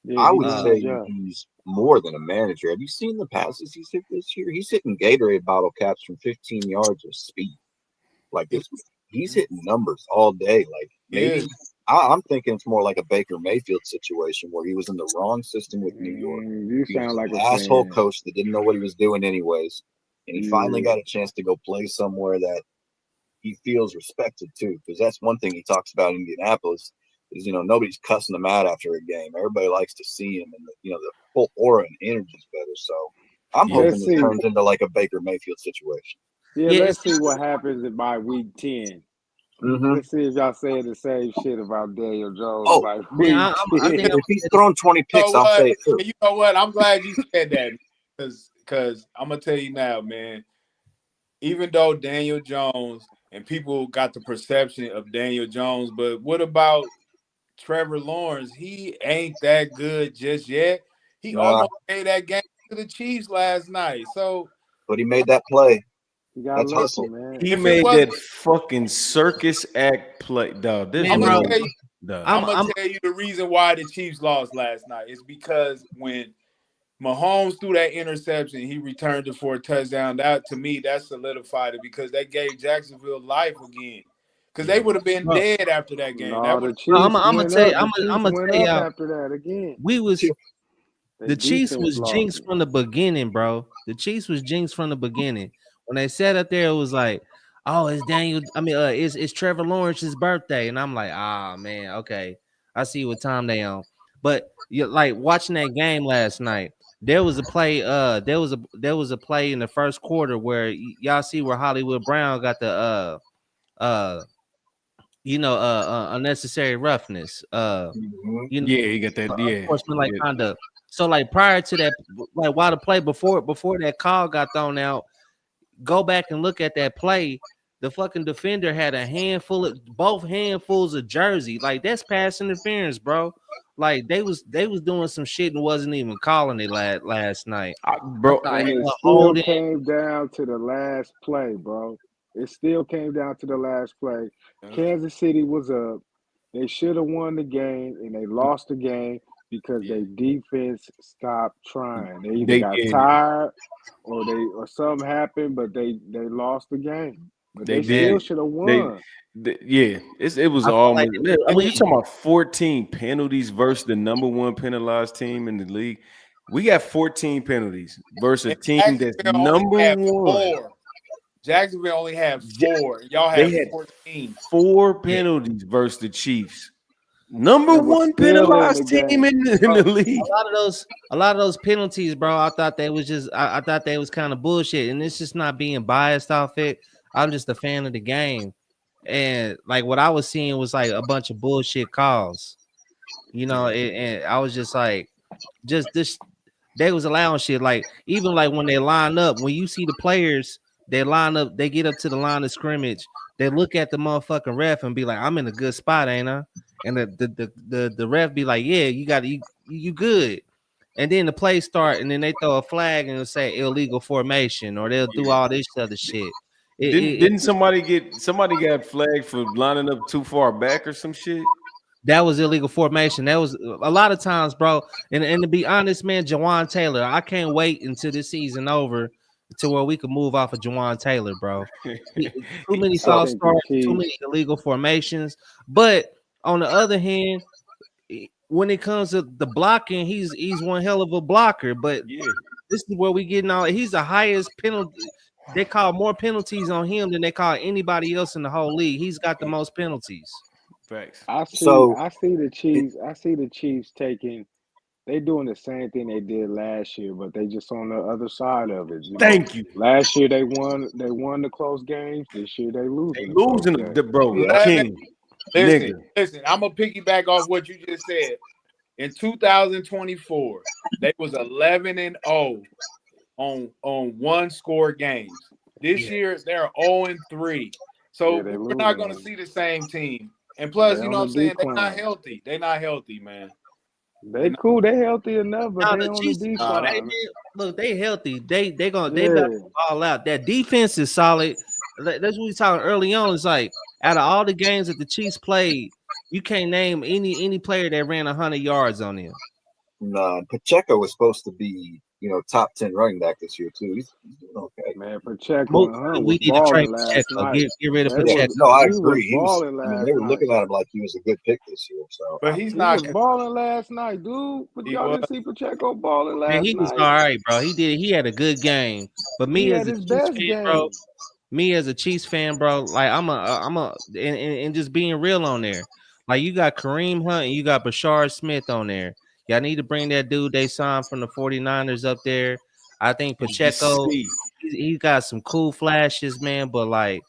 Yeah, I he would doing Uh, his say job. he's more than a manager. Have you seen the passes he's hit this year? He's hitting Gatorade bottle caps from 15 yards of speed. Like this, he's hitting numbers all day. Like maybe Yeah, I'm thinking it's more like a Baker Mayfield situation where he was in the wrong system with New York. You He was sound like an a asshole fan. coach that didn't know what he was doing anyways, and he finally Yeah, got a chance to go play somewhere that he feels respected too. Because that's one thing he talks about in Indianapolis is nobody's cussing him out after a game. Everybody likes to see him, and the whole aura and energy is better. So I'm Yeah. hoping let's this see. turns into like a Baker Mayfield situation. Yeah, yeah, let's see what happens by week 10. Mm-hmm. Let's see if y'all saying the same shit about Daniel Jones Oh, by man, week I 10. think I'm if he's throwing 20 you picks, know I'll what? say it too. You know what? I'm glad you said that because I'm gonna tell you now, man. Even though Daniel Jones and people got the perception of Daniel Jones, but what about Trevor Lawrence? He ain't that good just yet. He Nah, almost gave that game to the Chiefs last night. So but he made that play. You got That's lucky, hustle. man. He if it made wasn't, that fucking circus act play. Dog, there's I'm man, gonna bro. no tell you. dog. I'm I'm gonna I'm tell you the reason why the Chiefs lost last night. It's because when Mahomes threw that interception, he returned it for a touchdown. That to me, that solidified it because that gave Jacksonville life again. Because they Yeah. would have been bro, dead after that game. No, That would the have Chiefs I'm gonna went tell you, up. The I'm Chiefs gonna went tell up y'all after that again. we was Their the Chiefs defense was lost jinxed it. from the beginning, bro. The Chiefs was jinxed from the beginning. When they sat up there, it was like, oh, it's Daniel. I mean, it's Trevor Lawrence's birthday, and I'm like, ah, man, okay, I see what time they on. But you like watching that game last night. There was a play. There was a play in the first quarter where y'all see where Hollywood Brown got the uh unnecessary roughness. Mhm. You know, Yeah, he got that. Yeah, unsportsmanlike yeah. conduct. So like prior to that, like while the play before that call got thrown out, go back and look at that play. The fucking defender had a handful of both handfuls of jersey. Like that's pass interference, bro. Like they was doing some shit and wasn't even calling it last night. I Bro, thought And it still hold it. came down to the last play, bro. It still came down to the last play. Kansas City was up. They should have won the game, and they lost the game because yeah, their defense stopped trying. They either they got did. tired or something happened, but they lost the game. But They they still did. should have They, won. yeah. It was I feel all. like Man, I mean, you talking about 14 penalties versus the number one penalized team in the league. We got 14 penalties versus a And team that's Jacksonville only number had one. 4. Jacksonville only had Ja- 4. Y'all They had had 14. 4 yeah. penalties versus the Chiefs. Number And was one still in the penalized team game. in Bro, the league. a lot of those penalties, bro. I thought they was just I thought they was kind of bullshit, and it's just not being biased off it. I'm just a fan of the game, and like what I was seeing was like a bunch of bullshit calls, and I was just like, just this they was allowing shit like even like when they line up, when you see the players, they line up, they get up to the line of scrimmage, they look at the motherfucking ref and be like, I'm in a good spot, ain't I? And the ref be like, yeah, you good. And then the play start, and then they throw a flag and it'll say illegal formation, or they'll do all this other shit. Didn't somebody got flagged for lining up too far back or some shit? That was illegal formation. That was a lot of times, bro. And to be honest, man, Jawan Taylor, I can't wait until this season over to where we can move off of Jawan Taylor, bro. Too many I false think the starts, too Chiefs. many illegal formations. But on the other hand, when it comes to the blocking, he's one hell of a blocker. But Yeah, this is where we getting all. He's the highest penalty. They call more penalties on him than they call anybody else in the whole league. He's got the most penalties. facts. So I see the it, Chiefs. I see the Chiefs taking. They doing the same thing they did last year, but they just on the other side of it. Thank you. Last year they won. They won the close games. This year they They losing the close losing games. bro. yeah. King, Listen, nigga. listen. I'm gonna piggyback off what you just said. In 2024, they was 11-0 on one score games. This Yeah. year they're 0-3. So Yeah, they we're not losing gonna them. see the same team. And They plus, you know on what the I'm saying? They're not decline. healthy. They're not healthy, man. They're They not, cool. They healthy enough, but No, they the on the Chiefs, they decline. man, look, they healthy. They about Yeah, to all out. That defense is solid. That's what we talking early on. It's like out of all the games that the Chiefs played, you can't name any player that ran 100 yards on them. Pacheco was supposed to be, top 10 running back this year too. He's doing okay. man. Pacheco and Hunt We was need to trade balling last Pacheco. night. Get rid of They Yeah, Pacheco. was no, I he was agree. He was. balling I mean, last they were night. looking at him like he was a good pick this year. So but he's He was not. balling last night, dude. But He y'all was. didn't see Pacheco balling Man, last he was night. all right, bro. He had a good game. But He me as had a his Chiefs best fan, bro, game. me as a Chiefs fan, bro, like and just being real on there. Like you got Kareem Hunt and you got Bashard Smith on there. Y'all need to bring that dude they signed from the 49ers up there. I think Pacheco, See, he got some cool flashes, man, but like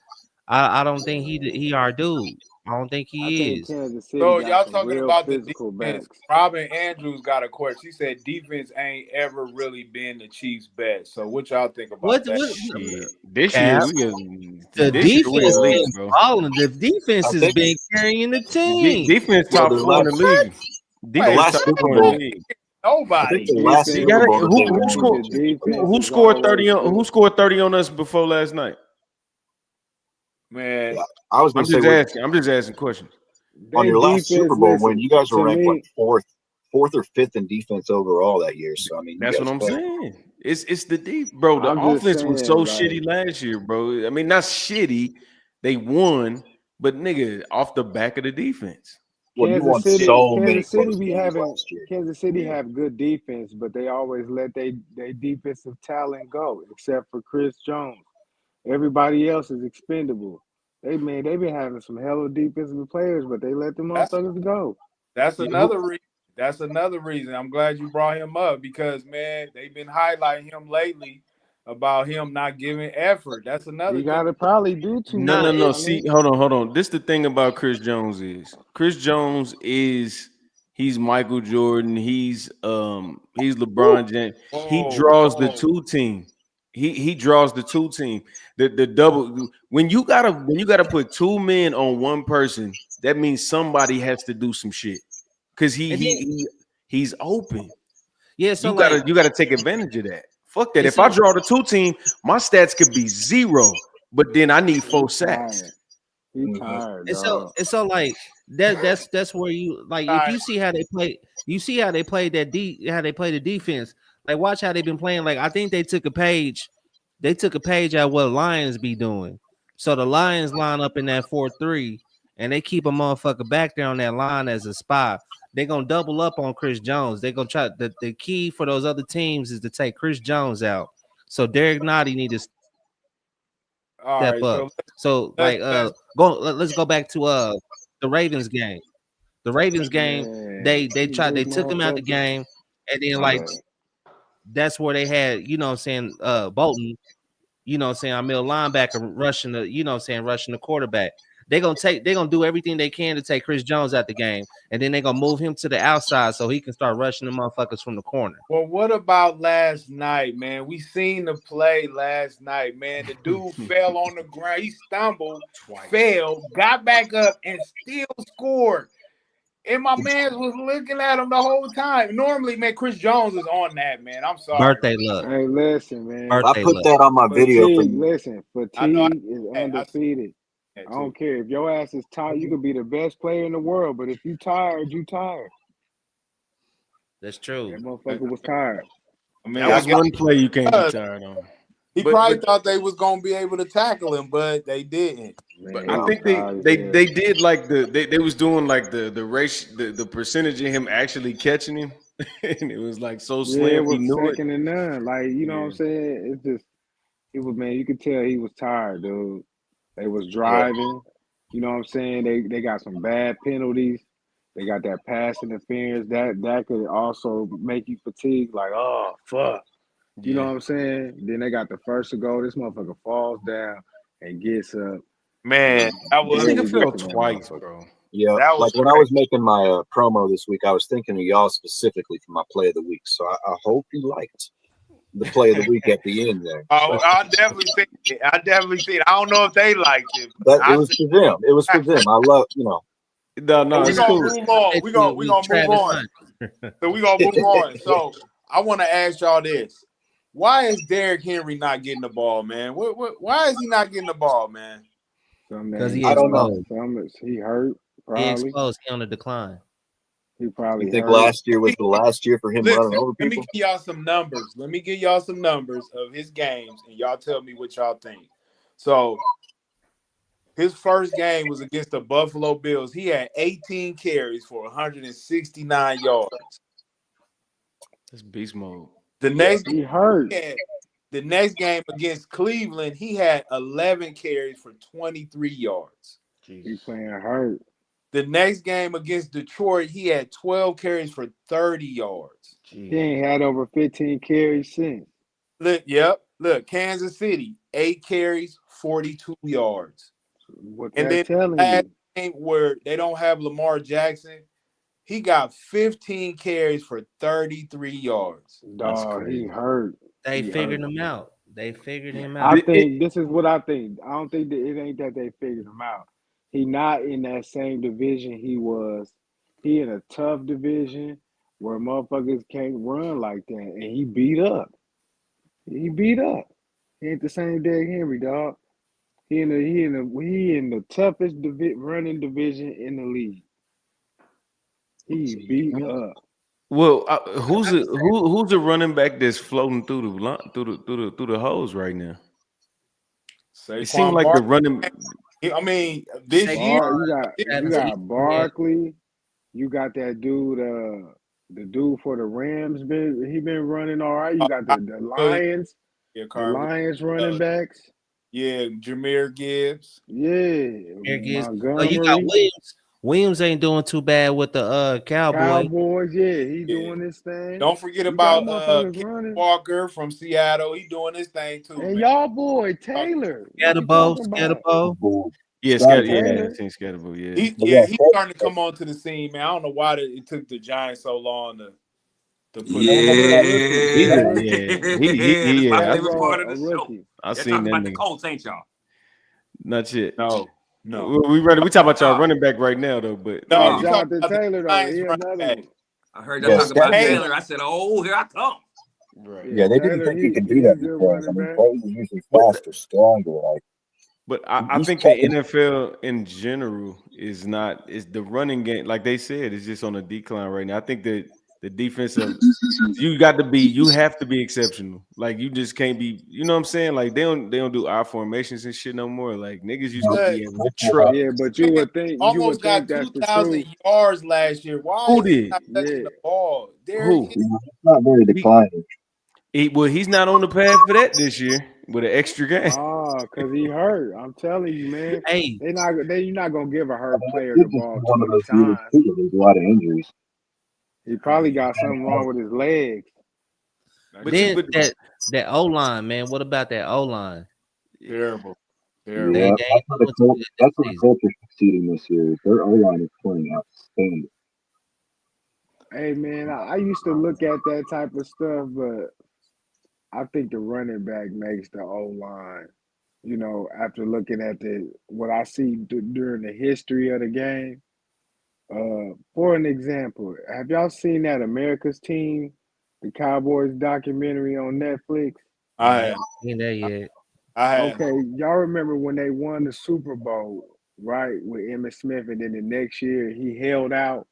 I don't think he our dude. I don't think I he think is. Kansas City So got y'all some talking real about the physical defense? backs. Robin Andrews got a question. He said defense ain't ever really been the Chiefs' best. So what y'all think about that? What shit. This year Cap? we The this year we defense elite, been bro. balling. The defense I has think been carrying the team. Defense well, top their 4 in the last league. the Wait, Defense last top Super 4 in the Bowl. league. I think nobody. the last You Defense, Super got Bowl it. that they won the was in defense Who is 2020. scored always 30 on who good. scored 30 on us before last night? Man, Yeah, I was going I'm to say just asking. I'm just asking questions. on They your last Super defense, Bowl win, listen, you guys were to ranked like me, fourth or fifth in defense overall that year. So I mean, you That's what guys I'm played. saying. It's the deep, bro. The I'm just offense was so saying, shitty like, last year, bro. I mean, not shitty. They won, but nigga, off the back of the defense. Well, you won so many Kansas City close be games having last year. Kansas City Yeah. have good defense, but they always let they defensive talent go, except for Chris Jones. Everybody else is expendable. They been having some hella defensive players, but they let them That's motherfuckers go. that's Yeah, another reason. That's another reason. I'm glad you brought him up because man, they've been highlighting him lately about him not giving effort. That's another He thing. gotta probably do too No, Nah, no, much. no. I See, mean, hold on. This the thing about Chris Jones is he's Michael Jordan. He's Woo. LeBron James. He Whoa, draws the whoa. two team. He draws the two team. The double when you gotta put two men on one person, that means somebody has to do some shit. Cause and then he's open. yeah, so You like gotta take advantage of that. Fuck that. it's If I so draw the two team, my stats could be 0, but then I need he 4 sacks. tired. He Mhm. tired, it's so dog. it's so like that's where you like if you see how they play, you see how they played how they play the defense. Like watch how they've been playing. Like I think they took a page at what Lions be doing. So the Lions line up in that 4-3, and they keep a motherfucker back there on that line as a spy. They're gonna double up on Chris Jones. They're gonna try the key for those other teams is to take Chris Jones out. So Derek Nottie need to All step right, up. so So let's like let's let's go back to the Ravens game. The Ravens game, Man, these they big took him out the motherfuckers. game, and then My like bad. that's where they had, you know what I'm saying, Bolton, you know what I'm saying, our middle linebacker rushing the, you know what I'm saying, rushing the quarterback. They're gonna do everything they can to take Chris Jones out the game, and then they're gonna move him to the outside so he can start rushing the motherfuckers from the corner. well, what about last night, man? We seen the play last night, man. The dude fell on the ground. He stumbled, fell, got back up, and still scored. And my man was looking at him the whole time. Normally, man, Chris Jones is on that, man. I'm sorry, Birthday luck. Hey, listen, man. I Birthday put luck. that on my video Fatigue. from Listen, I know. fatigue is I see undefeated. that I too. don't care if your ass is tired. You could be the best player in the world, but if you tired, you tired. That's true. That motherfucker was tired. I mean, That I was guess one play you can't be tired on. he But probably thought they was gonna be able to tackle him, but they didn't. Man, I he was think tired as hell. they did like they was doing like the race the percentage of him actually catching him, and it was like so Yeah, it slim he was knew it. second to none. Like, you know what I'm Yeah, saying? It's just, it was, man, you could tell he was tired, dude. They was yeah. driving. You know what I'm saying? They got some bad penalties. They got that pass interference. That could also make you fatigue, like, oh, fuck. You know yeah. what I'm saying? Then they got the first to go. This motherfucker falls down and gets up Man, and that This was nigga barely fell gets in that twice, motherfucker. bro. Yeah, that was like when I crazy. was making my promo this week, I was thinking of y'all specifically for my play of the week. So I hope you liked the play of the week at the end there. Oh, I definitely see it. I definitely see it. I don't know if they liked it, but That it I was see. for them. It was for them. I love, No, So we it's Nah, gonna cool. move on. they We tweet gonna move Travis on. Hunt. So we gonna move on. So I want to ask y'all this: why is Derrick Henry not getting the ball, man? Why is he not getting the ball, man? Some Because names he I don't know. exposed. he hurt, He probably. exposed. He on the decline. He You probably think hurt. last year was the last year for him running Listen, over let me people? give y'all some numbers. Let me give y'all some numbers of his games, and y'all tell me what y'all think. So his first game was against the Buffalo Bills. He had 18 carries for 169 yards. It's beast mode. The next game He hurt. he had, the next game against Cleveland, he had 11 carries for 23 yards. He Jesus. playing hurt. The next game against Detroit, he had 12 carries for 30 yards. He Jesus. ain't had over 15 carries since. Look, Kansas City, 8 carries, 42 yards. What And that then telling last you? game where they don't have Lamar Jackson, he got 15 carries for 33 yards. That's Dog, he crazy. hurt. They He figured hurt. him out. They figured him I out. think this is what I think. I don't think that it ain't that they figured him out. He not in that same division he was. He in a tough division where motherfuckers can't run like that, and he beat up. He beat up. He ain't the same Derrick Henry, dog. He in the toughest running division in the league. He beat up. Well, I could say who's the running back that's floating through the holes right now? It seemed Saquon like the Barkley. running. I mean, this year, Bar, Saquon, you Adams, got yeah, Barkley. You got that dude, the dude for the Rams. He been running all right. You got the Carl Williams, Lions, yeah, the Carl Williams, Lions running backs. Yeah, Jameer Gibbs. Yeah, Here it is. Oh, you got Montgomery. Williams. Williams ain't doing too bad with the Cowboys. Cowboys, yeah, he Yeah. doing his thing. Don't forget You got about motherfuckers Ken running. Walker from Seattle. He doing his thing too, And man. y'all boy Taylor. What you Scatterbo, talking about? Scatterbo. Yeah, Scotty yeah, Taylor. I think Scatterbo, yeah. He's starting to come onto the scene, man. I don't know why it took the Giants so long to put That's a rookie. He's That's a, a rookie. yeah, That's my yeah. That's favorite part of a the show. rookie. I They're seen talking that about the nigga. Colts, ain't y'all? Not yet. No. We talk about y'all running back right now though, but No, Oh, you Jonathan talking about Taylor the though, Giants he running another back. one. I heard y'all talking about Taylor. I said, oh, here I come. right. Yeah, they Taylor, didn't think he could do he's that a good because running back. Taylor's usually faster, stronger. Like, But I he's think the tough. NFL in general is the running game, like they said, is just on a decline right now. I think that the defensive you have to be exceptional. Like you just can't be, you know what I'm saying? Like they don't do our formations and shit no more. Like niggas used to be able to truck. Yeah, but you would think Almost got that's the 2,000 truth. yards last year. Why Who is he did? not touching Yeah. the ball? Who? It's not very declining. He's not on the path for that this year with an extra game. Ah, cause he hurt. I'm telling you, man. Hey, You're not gonna give a hurt player This the is ball one too of many those years times. too. Where there's a lot of injuries. He probably got something wrong with his legs. But then that O line, man. What about that O line? Terrible. They Yeah, ain't doing too good that's this what the season. Colts are succeeding this year. Their O line is playing outstanding. Hey man, I used to look at that type of stuff, but I think the running back makes the O line. You know, after looking at what I see during the history of the game. For an example, have y'all seen that America's Team, the Cowboys documentary on Netflix? Nah, I I ain't seen that yet. had Okay, y'all remember when they won the Super Bowl, right, with Emmitt Smith, and then the next year he held out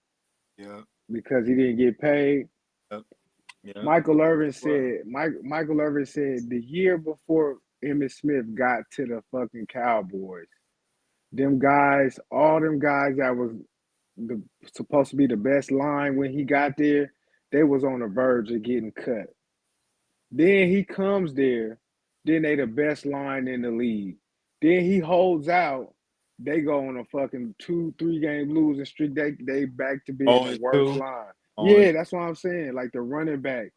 yeah. because he didn't get paid. Yeah. Michael Irvin said the year before Emmitt Smith got to the fucking Cowboys, all them guys that was supposed to be the best line when he got there, they was on the verge of getting cut. Then he comes there, then they the best line in the league. Then he holds out. They go on a fucking 2-3 game losing streak. They back to being the worst 0-2. line. Oh, Yeah, that's what I'm saying. Like the running back,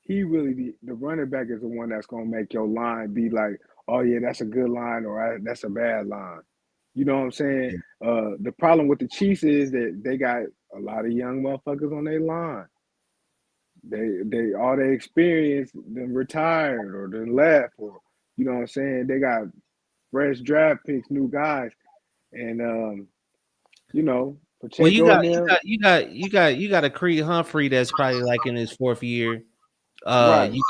the running back is the one that's gonna make your line be like, oh yeah, that's a good line or that's a bad line. You know what I'm saying? The problem with the Chiefs is that they got a lot of young motherfuckers on their line. They all their experience then retired or then left, or you know what I'm saying. They got fresh draft picks, new guys, and you know Well, you Pacheco got and you them. got you got you got you got a Creed Humphrey that's probably like in his fourth year. Right. You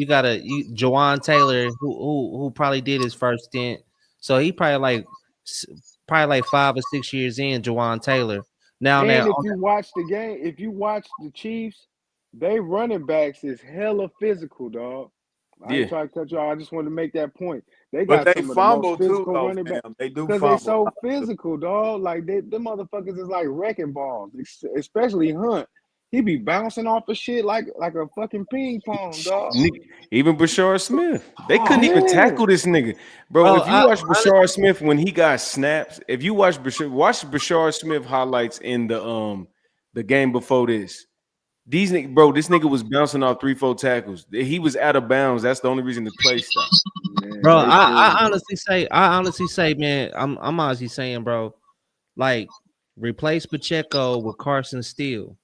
got Jawan Taylor who probably did his first stint, so he probably like 5 or 6 years in. Jawan Taylor now And now if you watch the game, if you watch the Chiefs, they running backs is hella physical, dog. I Yeah. ain't trying to cut you off. I just want to make that point. They but got they some of the most fumble too, physical though, running backs fam. They do because they fumble. so physical, dog. Like them motherfuckers is like wrecking balls, especially Hunt. He be bouncing off of shit like a fucking ping pong, dog. Even Bashar Smith, they couldn't even Yeah. tackle this nigga, bro. bro, If you watch Bashar Smith when he got snaps, if you watch Bashar Smith highlights in the game before this, this nigga was bouncing off 3-4 tackles. He was out of bounds. That's the only reason the play stopped. Man, bro, they I physical. honestly say, man, I'm honestly saying, bro, like replace Pacheco with Carson Steele.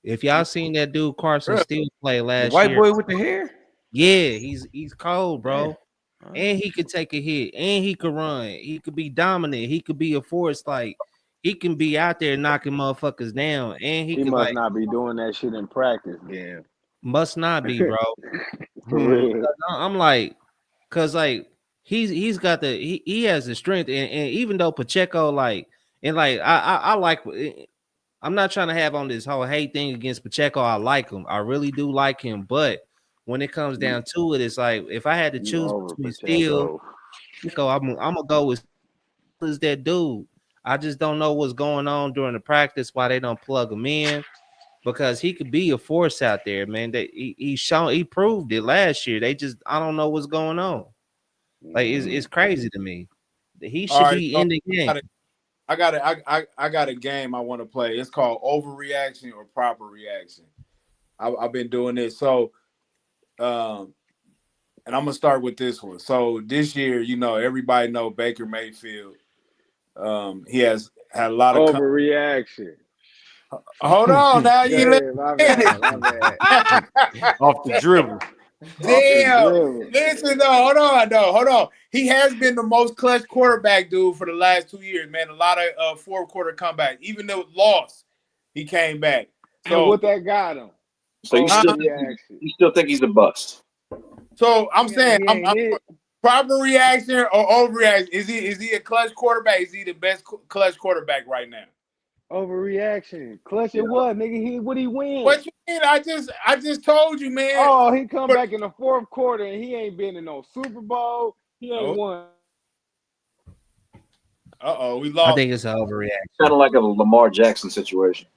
If y'all seen that dude Carson Really? Steele play The last white year, boy with the hair. yeah, he's cold, bro. Yeah. And he could take a hit, and he could run. He could be dominant. He could be a force. Like he can be out there knocking motherfuckers down, and he He could must like not be doing that shit in practice, then. must not be, bro. For real. I'm like, cause like he's got he has the strength, and even though Pacheco I like. I'm not trying to have on this whole hate thing against Pacheco. I like him. I really do like him. But when it comes down to it, it's like if I had to You choose over between Steele, Pacheco. I'm gonna go with is that dude. I just don't know what's going on during the practice, why they don't plug him in, because he could be a force out there, man. That he proved it last year. I don't know what's going on. Like it's crazy to me. He All should right, be so in the game. I got a game I want to play. It's called overreaction or proper reaction. I've been doing this. So and I'm gonna start with this one. So this year, everybody know Baker Mayfield. He has had a lot of Overreaction. hold on now, Go you let ahead, my bad, my bad. Off the dribble. Off the Damn. dribble. Listen, hold on. He has been the most clutch quarterback, dude, for the last 2 years, man. A lot of fourth quarter comeback. Even though lost, he came back. And So, what that got him? So you Overreaction. still think he's a bust? I'm He saying, I'm ain't it. proper reaction or overreaction. Is he a clutch quarterback? Is he the best clutch quarterback right now? Overreaction. Clutch it what, nigga? What he win? What you mean? I just told you, man. Oh, he come back in the fourth quarter and he ain't been in no Super Bowl. He ain't won. We I lost. think it's an overreaction. Kind of like a Lamar Jackson situation.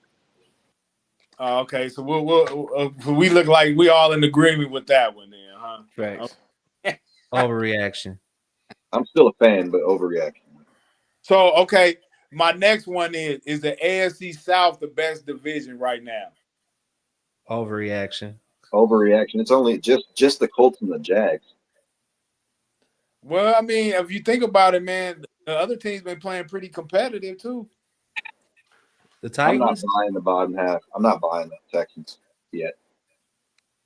Okay, so we look like we all in agreement with that one, then, huh? Facts. Overreaction. I'm still a fan, but overreaction. So, okay, my next one is the AFC South the best division right now? Overreaction. Overreaction. It's only just the Colts and the Jags. Well, I mean, if you think about it, man, the other teams been playing pretty competitive too. The I'm not Titans. buying the bottom half. I'm not buying the Texans yet.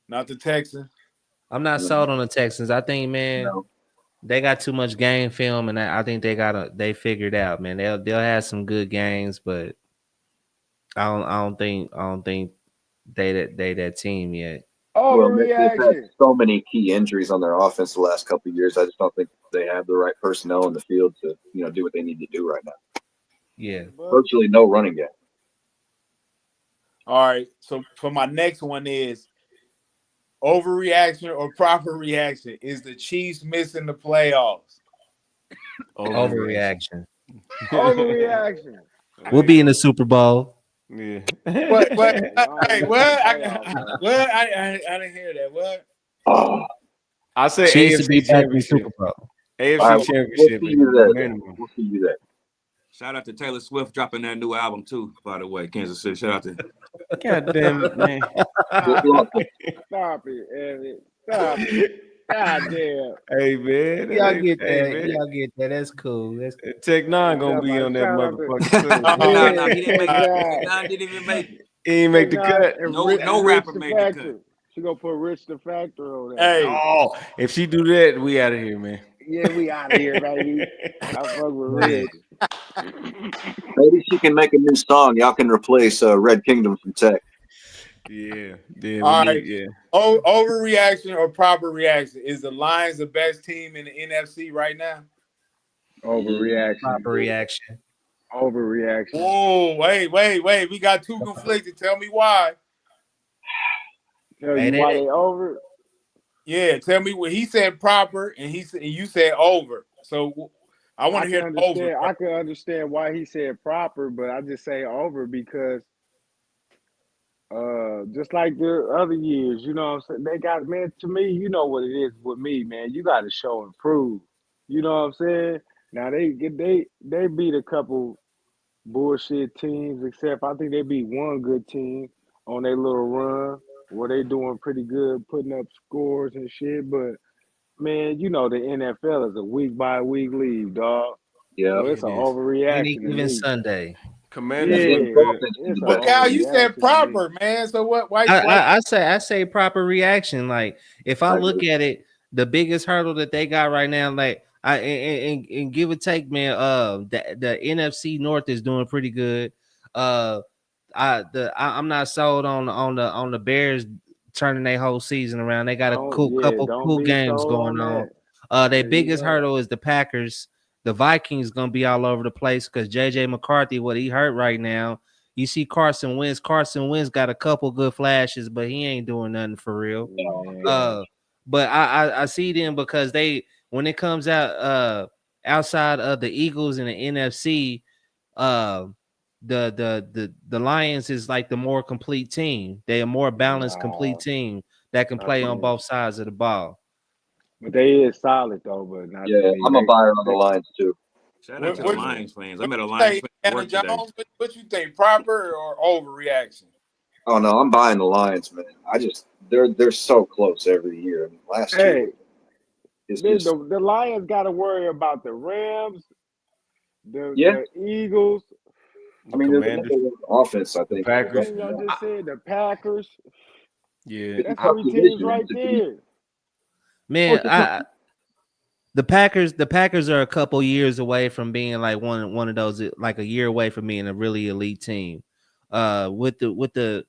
Not the Texans. I'm not sold on the Texans. I think, man, No. they got too much game film, and I think they figured out, man. They'll have some good games, but I don't think they that team yet. Well, they've had Overreaction. so many key injuries on their offense the last couple of years. I just don't think they have the right personnel in the field to do what they need to do right now. Yeah. Virtually no running game. All right. So for my next one is overreaction or proper reaction. Is the Chiefs missing the playoffs? Overreaction. Overreaction. We'll be in the Super Bowl. Yeah. What? Hey, what? I didn't hear that. What? Oh, I say Chiefs to be AFC back in the championship. Super Bowl. AFC all right, championship. we'll see you there. Minimum. We'll see you there. Shout out to Taylor Swift dropping that new album too. By the way, Kansas City. Shout out to. God damn it, man. Stop it, Evan. Stop it. God damn. Hey, man. Y'all get Hey, that. man. Y'all get that. That's cool. That's cool. Tech Nine gonna be on that Shout out to- motherfucker too. No, he didn't make it. Yeah. Nine didn't even make it. He ain't make the cut. No rapper made the cut. She gonna put Rich the Factor on that. Hey, Oh, if she do that, we out of here, man. Yeah, we out of here, baby. I fuck with Rich. Maybe she can make a new song. Y'all can replace Red Kingdom from Tech. Yeah. All right. Yeah. Overreaction or proper reaction? Is the Lions the best team in the NFC right now? Overreaction. Proper reaction. Overreaction. Oh, wait. We got two conflicted. Tell me why. Tell Hey, you why they over? Yeah, tell me what he said proper and you said over. So I want to hear the over. I can understand why he said proper, but I just say over because just like the other years, you know what I'm saying? They got, man, to me, you know what it is with me, man. You got to show and prove. You know what I'm saying? Now they beat a couple bullshit teams, except I think they beat one good team on their little run where they doing pretty good, putting up scores and shit. But man, you know the NFL is a week by week league, dog. Yeah. So it's an It is. overreaction. Any to given me. Sunday. Commanders Yeah, look good. it's But Cal, you said overreaction to proper, me. man. So what? Why? I say proper reaction. Like if I I look agree. at it, the biggest hurdle that they got right now, like and give or take, man. The NFC North is doing pretty good. I'm not sold on the Bears turning their whole season around. They got a couple Don't cool be games sold going on on. that. Their Yeah, biggest you right. hurdle is the Packers. The Vikings gonna be all over the place because JJ McCarthy, what he hurt right now. You see Carson Wentz. Carson Wentz got a couple good flashes, but he ain't doing nothing for real. Man. But I see them because when it comes out outside of the Eagles and the NFC, the Lions is like the more complete team. They're a more balanced, complete team that can play on both sides of the ball. But they is solid though, but not to Yeah, me. I'm a buyer on the Lions too. Shout out What to the what, Lions fans. I what met a you Lions think, fan at Anna work today. Jones? What you think, proper or overreaction? Oh no, I'm buying the Lions, man. They're so close every year. I mean, last year Hey, it's just the Lions got to worry about the Rams, yeah. the Eagles. I The mean, they're the Commanders, number one offense, I the think. Packers. I just said the Packers. Yeah, It's a That's tough three teams division. right there. Man, the Packers are a couple years away from being like one of those, like a year away from being a really elite team. With the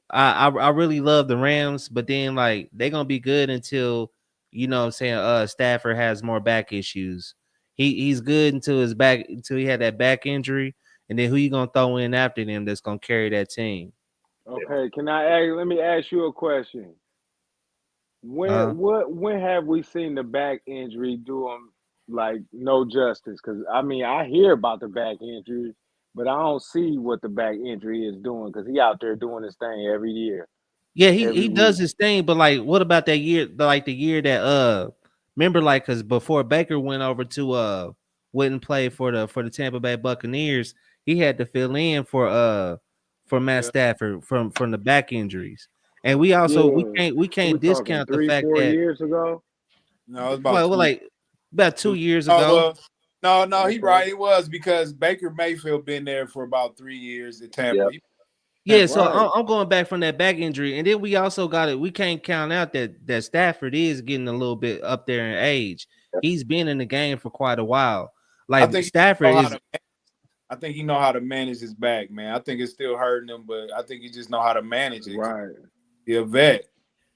I really love the Rams, but then like they're gonna be good until you know what I'm saying Stafford has more back issues. He's good until he had that back injury, and then who you gonna throw in after them that's gonna carry that team? Okay, let me ask you a question. Uh When have we seen the back injury do him like no justice? Because I mean, I hear about the back injuries, but I don't see what the back injury is doing because he out there doing his thing every year, Yeah, every he does week. his thing, but like, what about that year? Like the year that remember, like, because before Baker went over to wouldn't play for the Tampa Bay Buccaneers, he had to fill in for Matt Yeah. Stafford from the back injuries, and we also Yeah, we we can't talking discount the three, fact 4 years ago. No, it's about well 2 years. like about 2 years Oh ago. well, no, he Okay, right. It was because Baker Mayfield been there for about 3 years at Yeah, Tampa. Yeah, so right, I'm going back from that back injury, and then we also got it. We can't count out that Stafford is getting a little bit up there in age. He's been in the game for quite a while. I Like think he Stafford know how is, to. I think he know how to manage his back, man. I think it's still hurting him, but I think he just know how to manage it. right. He a vet.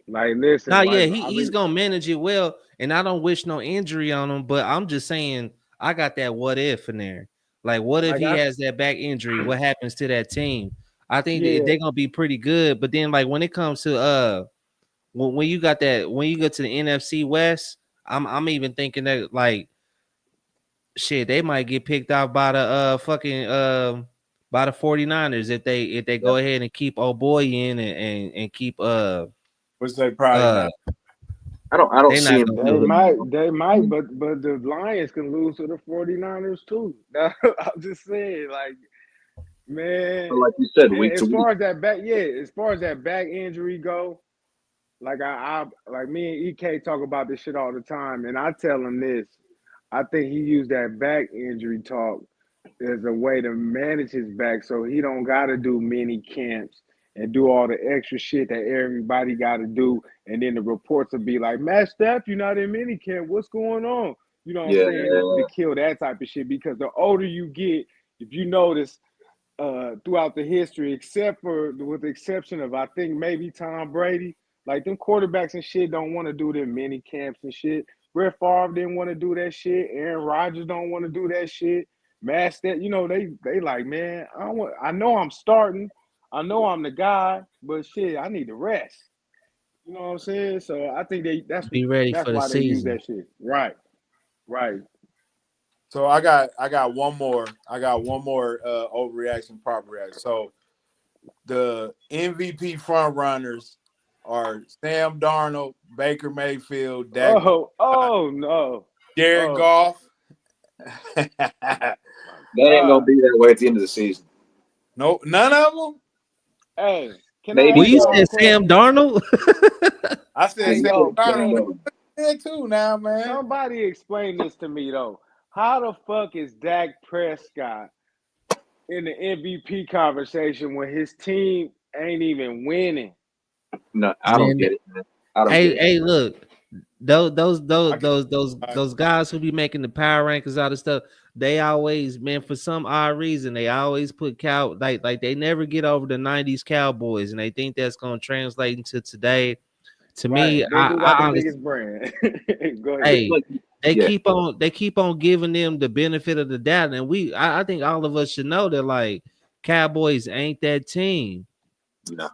Like, nah, listen, like yeah, I he's mean, gonna manage it well, and I don't wish no injury on him. But I'm just saying, I got that what if in there. Like, what if like he I has that back injury? What happens to that team? I think yeah, they're gonna be pretty good. But then, like when it comes to when you got that when you go to the NFC West, I'm even thinking that like shit, they might get picked out by the fucking by the 49ers if they yeah. go ahead and keep old boy in and keep Which they probably uh not. I don't they see not him gonna they do it. might, doing. but the Lions can lose to the 49ers too. I'm just saying, like, man, But like you said, week to as week, far as that back, yeah, as far as that back injury go, like like me and EK talk about this shit all the time, and I tell him this. I think he used that back injury talk as a way to manage his back, so he don't got to do mini camps and do all the extra shit that everybody got to do, and then the reports will be like, "Matt Staff, you're not in mini camp. What's going on?" You know what I'm yeah, saying? To kill that type of shit, because the older you get, if you notice, throughout the history, except for with the exception of I think maybe Tom Brady. Like them quarterbacks and shit don't want to do them mini camps and shit. Brett Favre didn't want to do that shit. Aaron Rodgers don't want to do that shit. Master, they like, man, I know I'm starting. I know I'm the guy, but shit, I need to rest. You know what I'm saying? So I think Be ready that's for the why they use season. that shit. Right, right. So I got one more. I got one more overreaction, proper reaction. So the MVP front runners are Sam Darnold, Baker Mayfield, Dak Prescott, Oh no. Jared Oh Goff. my that ain't gonna God. be that way at the end of the season. No, none of them. Hey, can I Well, Maybe ask you y'all a said question? Sam Darnold. I said Hey, Sam yo, Darnold, man. Sam Yeah, too now, man. somebody explain this to me though. How the fuck is Dak Prescott in the MVP conversation when his team ain't even winning? No, I don't Man, get it, man. I don't get hey, it. hey, look, those those I those can't. those those those guys who be making the power rankings out of stuff, they always, man, for some odd reason, they always put like they never get over the '90s Cowboys, and they think that's gonna translate into today. To Right. me, They do got I the honestly, biggest brand. Go ahead. It's hey, like, they yeah, keep on giving them the benefit of the doubt, and I think all of us should know that like Cowboys ain't that team. no.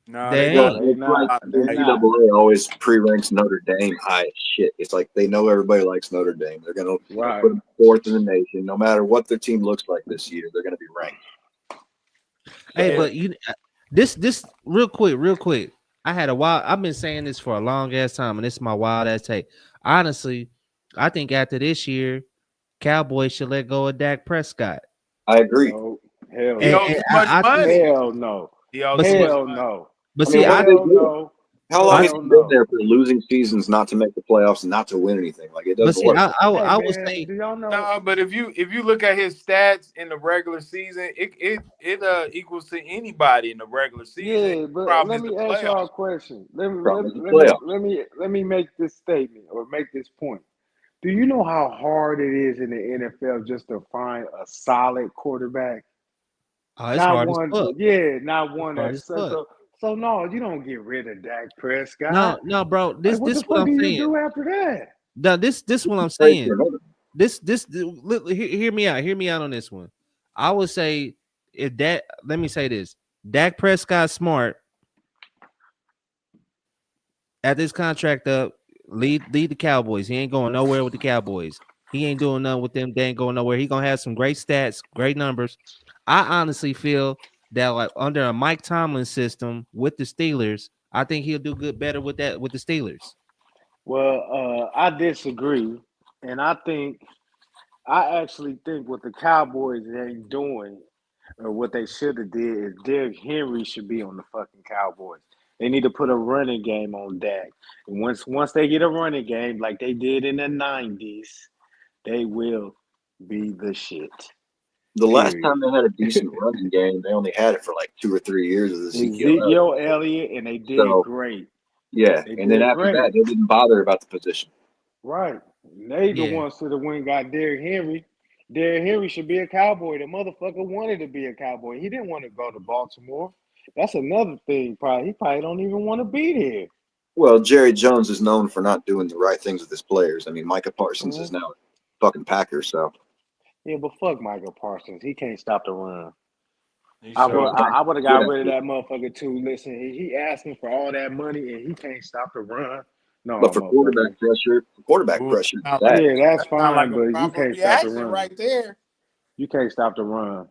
No, They they Well, got ain't. They it's like not. a They the lot. not. NCAA always pre-ranks Notre Dame high as shit. It's like they know everybody likes Notre Dame. They're gonna Right. put them fourth in the nation, no matter what their team looks like this year. They're gonna be ranked. Hey, Yeah, but this real quick. I had a wild. I've been saying this for a long ass time, and this is my wild ass take. Honestly, I think after this year, Cowboys should let go of Dak Prescott. I agree. No, hell He And, no. owes too much I think, money. Hell no. He owes but too see, much Hell money. no. but I mean, see, what I did they Hell do? no. How long has Hell he been no. there for losing seasons, not to make the playoffs, and not to win anything? Like it but doesn't see, work. Hey I would man, say do y'all know? No, but if you look at his stats in the regular season, it equals to anybody in the regular season. Yeah, but Problem let is the me ask y'all a playoffs. question. Let me let, Problem is the let me playoffs. let me let me make this statement or make this point. Do you know how hard it is in the NFL just to find a solid quarterback? oh, it's Not hard as one, fuck. yeah, not It's one hard that's as so fuck. so. So no, you don't get rid of Dak No, Prescott. no, bro. Like, This what the this what fuck I'm do you saying. do after that? No, this what I'm Trade saying. for another. Hear me out. Hear me out on this one. I would say if that. Let me say this. Dak Prescott smart at this contract up. Lead the Cowboys. He ain't going nowhere with the Cowboys. He ain't doing nothing with them. They ain't going nowhere. He gonna have some great stats, great numbers. I honestly feel that like under a Mike Tomlin system with the Steelers, I think he'll do good better with that with the Steelers. Well, I disagree, and I actually think what the Cowboys ain't doing, or what they should have did, is Derrick Henry should be on the fucking Cowboys. They need to put a running game on Dak, and once they get a running game like they did in the '90s, they will be the shit. The last Period. time they had a decent running game, they only had it for like 2 or 3 years as Ezekiel Elliott. Ezekiel Elliott, and they did So great. yeah, They and then did after great. that, they didn't bother about the position. Right. They the Yeah, ones to the win got Derrick Henry. Derrick Henry should be a Cowboy. The motherfucker wanted to be a Cowboy. He didn't want to go to Baltimore. That's another thing. Probably he probably don't even want to be there. Well, Jerry Jones is known for not doing the right things with his players. I mean, Micah Parsons is Mhm. now fucking Packers, so Yeah, but fuck Michael Parsons. He can't stop the run. He I sure would well, can. I, I would have good got at rid of it. that motherfucker too. Listen, he asking for all that money and he can't stop the run. No, But for motherfucker. quarterback Ooh, pressure, sound like that Yeah, that's that sound like fine, a but you proper can't stop the reaction run. right there. You can't stop the run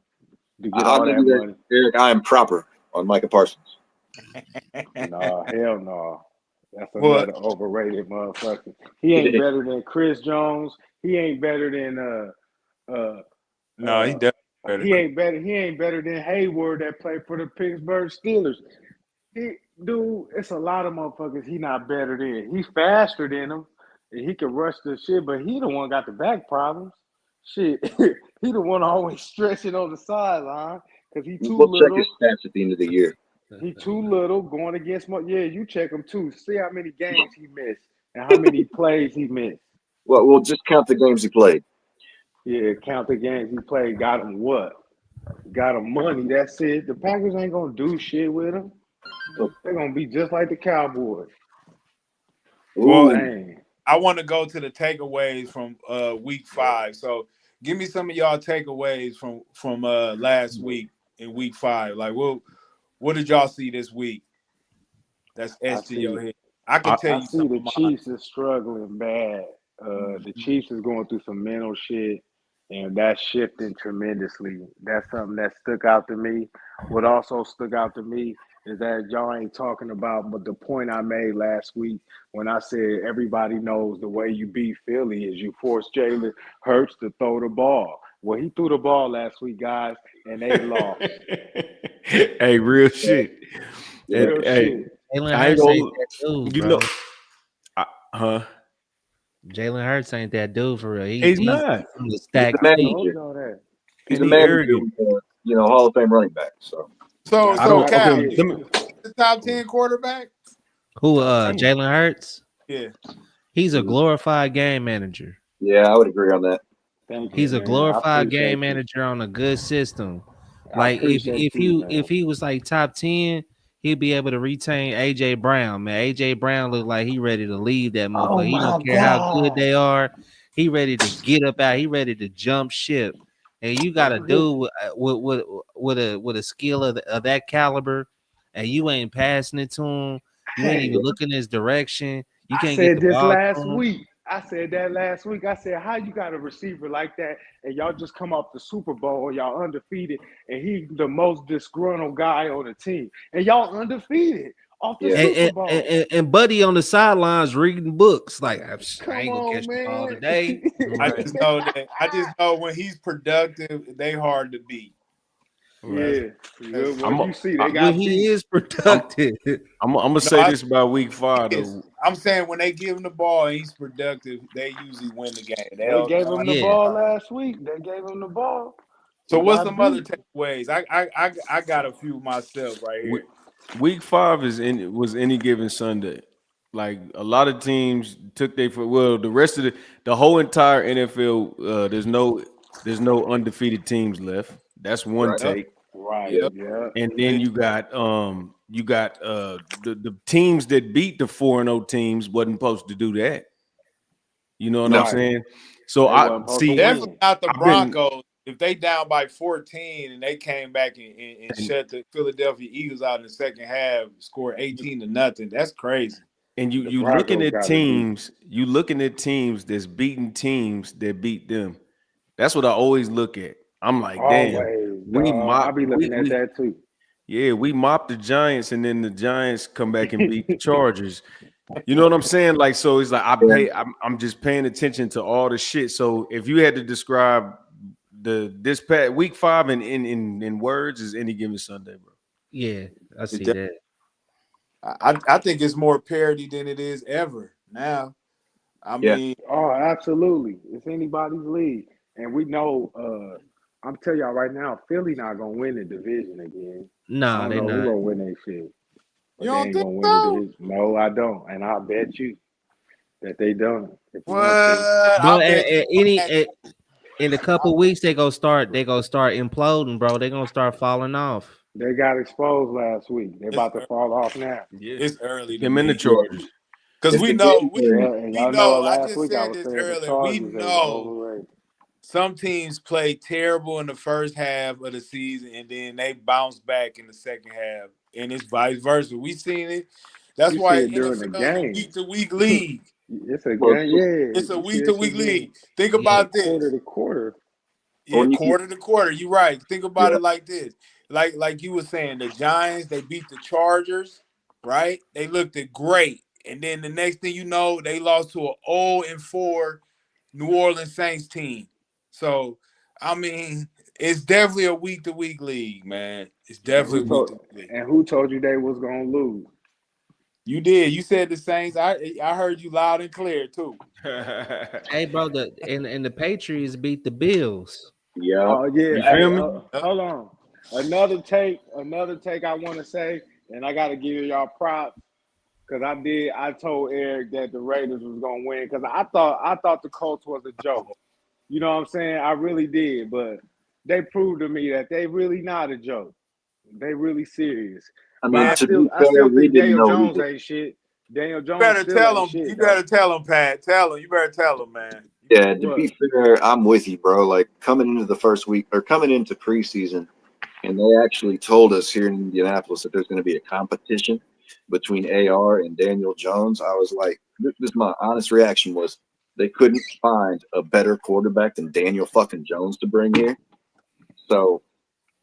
to get I'll all give that you that, money. Eric. I am proper on Micah Parsons. No, hell no. That's Well, another overrated motherfucker. He ain't better than Chris Jones. He ain't better than no, he uh definitely better. he ain't better than Hayward that played for the Pittsburgh Steelers. He dude, it's a lot of motherfuckers he not better than. He's faster than him. And he can rush the shit, but he the one got the back problems. Shit. He the one always stretching on the sideline because he too We'll check his little. stats at the end of the year. He too little going against my. Yeah, you check him too. See how many games he missed and how many plays he missed. Well, we'll just count the games he played. Yeah, count the games he played. Got him what? Got him money. That's it. The Packers ain't gonna do shit with him. They're gonna be just like the Cowboys. Well, Ooh, Dang. I want to go to the takeaways from week 5. So give me some of y'all takeaways from last week in week 5. Like what did y'all see this week that's I etched in see. your head? I can I, tell I you some see the of mine. Chiefs is struggling bad. The Chiefs is going through some mental shit, and that's shifting tremendously. That's something that stuck out to me. What also stuck out to me is that y'all ain't talking about, but the point I made last week when I said everybody knows the way you beat Philly is you force Jalen Hurts to throw the ball. Well, he threw the ball last week, guys, and they lost. hey, real shit. And Real hey, shit. Jalen I ain't Hurts ain't gonna, that dude, you know, bro. huh? Jalen Hurts ain't that dude for real. He's He's not, from the he's a stack I team. told manager. y'all that. He's and a he manager arrogant. with a Hall of Fame running back. So So That's I so don't. not Okay, Cal, shit. let me. the top 10 quarterback? Who Top 10. Damn. Jalen Hurts? Yeah. He's a glorified game manager. yeah, I would agree on that. Thank you, He's a man. I glorified appreciate game you. manager on a good system. I Like appreciate you, if man. he was like top 10, he'd be able to retain AJ Brown. Man, AJ Brown look like he ready to leave that Oh motherfucker. He don't my care how good God. they are. He ready to get up out. He ready to jump ship. And you got a dude with a skill of that caliber, and you ain't passing it to him. You ain't Hey, even looking his direction. You I can't get said the this ball last to him. week. I said that last week. I said, how you got a receiver like that and y'all just come off the Super Bowl and y'all undefeated and he the most disgruntled guy on the team and y'all undefeated. off the Yeah. Super Bowl. And Buddy on the sidelines reading books. Like, I Come ain't gonna on, catch the ball man. today. I just know when he's productive, they hard to beat. Yeah. That's- Well, you see, they When got he beat. is productive. I'm gonna say this about week 5 though. I'm saying when they give him the ball and he's productive, they usually win the game. They gave him the Yeah. ball last week. They gave him the ball. So He what's got some other beat. takeaways? I got a few myself right here. Week 5 was any given Sunday. Like a lot of teams took the rest of the whole entire NFL. There's no undefeated teams left. That's one Right. take. Right. Yep. Yeah. And then you got the teams that beat the 4-0 teams wasn't supposed to do that. You know what I'm Right. saying? So They I wasn't supposed see to Definitely win. not the I've been- Broncos. If they down by 14 and they came back and shut the Philadelphia Eagles out in the second half, scored 18-0, that's crazy. and The you Broncos looking at got it teams, you looking at teams that's beating teams that beat them. That's what I always look at. I'm like, damn, Always. we Dog. I be looking at that too. yeah, we mopped the Giants, and then the Giants come back and beat the Chargers. You know what I'm saying? Like, so it's like I'm just paying attention to all the shit. So if you had to describe this past week 5 in words, is any given Sunday, bro. Yeah, I see that. I think it's more parity than it is ever now. I Yeah. mean, Oh, absolutely. It's anybody's league. And we know, I'm telling y'all right now, Philly not going to win the division again. I Nah, don't they know who not. going to win that shit. But You they don't ain't think going to win so? the division. No, I don't. And I'll bet you that they don't. If you what? want to. I Bro, bet in a couple weeks they gonna start imploding, bro. They gonna start falling off. They got exposed last week. They about to fall off now. it's early to Him and the me. Chargers. Because It's we the know, game we, plan. Yeah, and we y'all know know, I last just week I said was this saying the earlier, we Chargers, they was know overrated. some teams play terrible in the first half of the season and then they bounce back in the second half. And it's vice versa. We seen it. That's You see why it during the NFL is a game. week-to-week league. It's a Well, game, yeah. It's a You see that week-to-week shit during league. Think Yeah. about quarter this. to quarter. Yeah, when you quarter to quarter. You're right. Think about Yeah. it like this. Like you were saying, the Giants, they beat the Chargers, right? They looked great. And then the next thing you know, they lost to an 0-4 New Orleans Saints team. So, I mean, it's definitely a week-to-week league, man. It's And definitely a week-to-week league. who told you they was gonna lose? You did. You said the Saints. I heard you loud and clear, too. Hey, bro, and the Patriots beat the Bills. Yeah. Oh yeah. You Hey, feel me? hold on. Another take I want to say, and I got to give y'all props because I told Eric that the Raiders was gonna win because I thought the Colts was a joke. You know what I'm saying? I really did, but they proved to me that they really not a joke. They really serious. I But mean, Man, to be I fair, still we think didn't Daniel know Jones either. ain't shit. Daniel you Jones better still tell ain't him. shit. You though. better tell him, Pat. Tell him. You better tell him, man. Yeah, to What? be fair, I'm with you, bro. Like coming into the first week or coming into preseason, and they actually told us here in Indianapolis that there's going to be a competition between AR and Daniel Jones. I was like, this my honest reaction was they couldn't find a better quarterback than Daniel fucking Jones to bring here. So,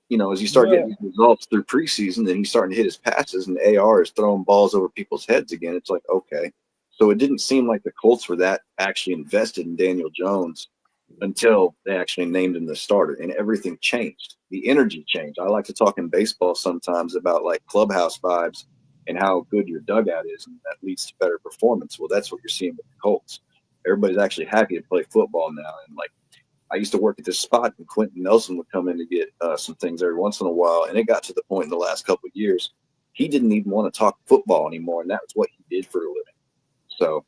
you know, as you start getting these results through preseason, then he's starting to hit his passes, and AR is throwing balls over people's heads again. It's like, okay. So it didn't seem like the Colts were that actually invested in Daniel Jones until they actually named him the starter, and everything changed. The energy changed. I like to talk in baseball sometimes about like clubhouse vibes and how good your dugout is, and that leads to better performance. Well, that's what you're seeing with the Colts. Everybody's actually happy to play football now, and like I used to work at this spot, and Quentin Nelson would come in to get some things every once in a while, and it got to the point in the last couple of years he didn't even want to talk football anymore, and that was what he did for a living. So,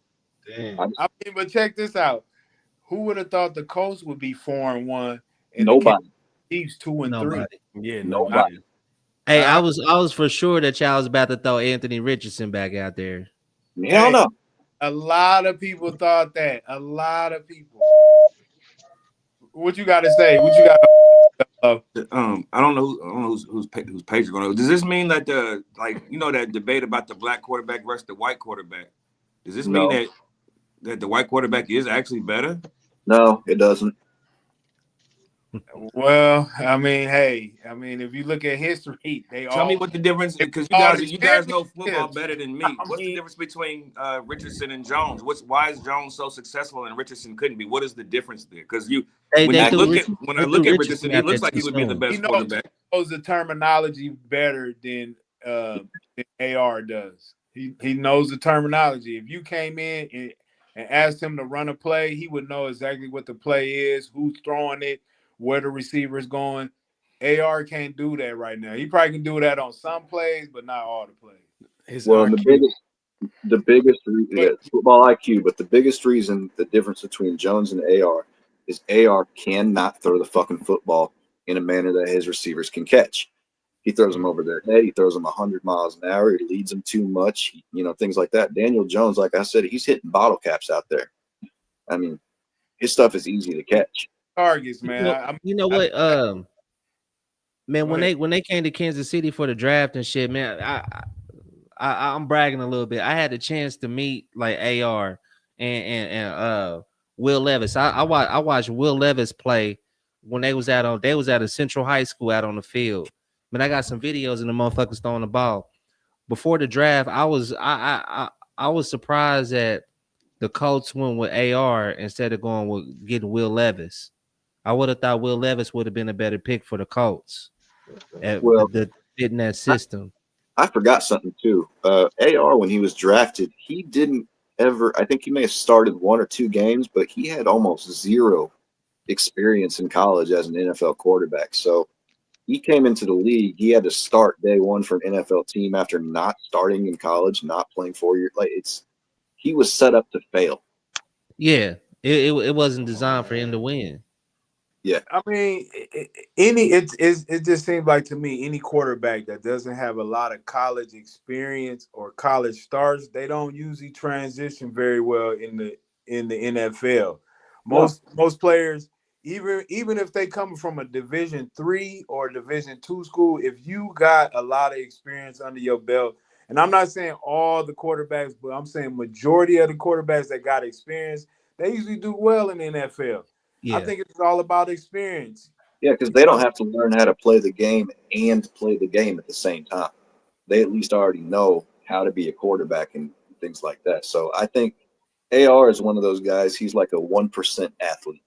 I mean, but check this out. Who would have thought the Colts would be 4-1 and nobody. the Chiefs 2-3? Nobody. Yeah, Nobody. Hey, I was for sure that y'all was about to throw Anthony Richardson back out there. Hell no. A lot of people thought that. A lot of people. What you got to say? What you got? I don't know who's page is going to. Does this mean that that debate about the black quarterback versus the white quarterback? Does this mean that the white quarterback is actually better? No, it doesn't. Well, I mean, hey, if you look at history, Tell me what the difference, they because all the you guys know football championships. better than I me. What's the mean, difference between Richardson and Jones? Why is Jones so successful and Richardson couldn't be? What is the difference there? Because They threw when I look at Richardson, he out there looks like too he would be the soon. he best quarterback. knows the terminology better than AR does. He knows the terminology. If you came in and asked him to run a play, he would know exactly what the play is, who's throwing it, where the receiver's going. AR can't do that right now. He probably can do that on some plays, but not all the plays. His Well, and IQ. the biggest But football IQ, but the biggest reason the difference between Jones and AR is AR cannot throw the fucking football in a manner that his receivers can catch. He throws them over their head. He throws them 100 miles an hour. He leads them too much. Things like that. Daniel Jones, like I said, he's hitting bottle caps out there. I mean, his stuff is easy to catch. targets, man. You know what? Man, Go ahead. when they came to Kansas City for the draft and shit, man, I'm bragging a little bit. I had the chance to meet like AR and Will Levis. I watched Will Levis play when they was at a Central High School out on the field. Man, I got some videos of the motherfuckers throwing the ball. Before the draft, I was surprised that the Colts went with AR instead of going with getting Will Levis. I would have thought Will Levis would have been a better pick for the Colts at Well, the fit in that system. I forgot something too. AR, when he was drafted, he didn't ever, I think he may have started 1 or 2 games, but he had almost zero experience in college as an NFL quarterback. So he came into the league. He had to start day one for an NFL team after not starting in college, not playing 4 years. He was set up to fail. Yeah, it wasn't designed for him to win. Yeah. I mean, it just seems like to me any quarterback that doesn't have a lot of college experience or college starts, they don't usually transition very well in the NFL. No. Most players, even if they come from a Division 3 or Division 2 school, if you got a lot of experience under your belt, and I'm not saying all the quarterbacks, but I'm saying majority of the quarterbacks that got experience, they usually do well in the NFL. I Yeah, think it's all about experience. Yeah, because they don't have to learn how to play the game and play the game at the same time. They at least already know how to be a quarterback and things like that. So I think AR is one of those guys. He's like a 1% athlete.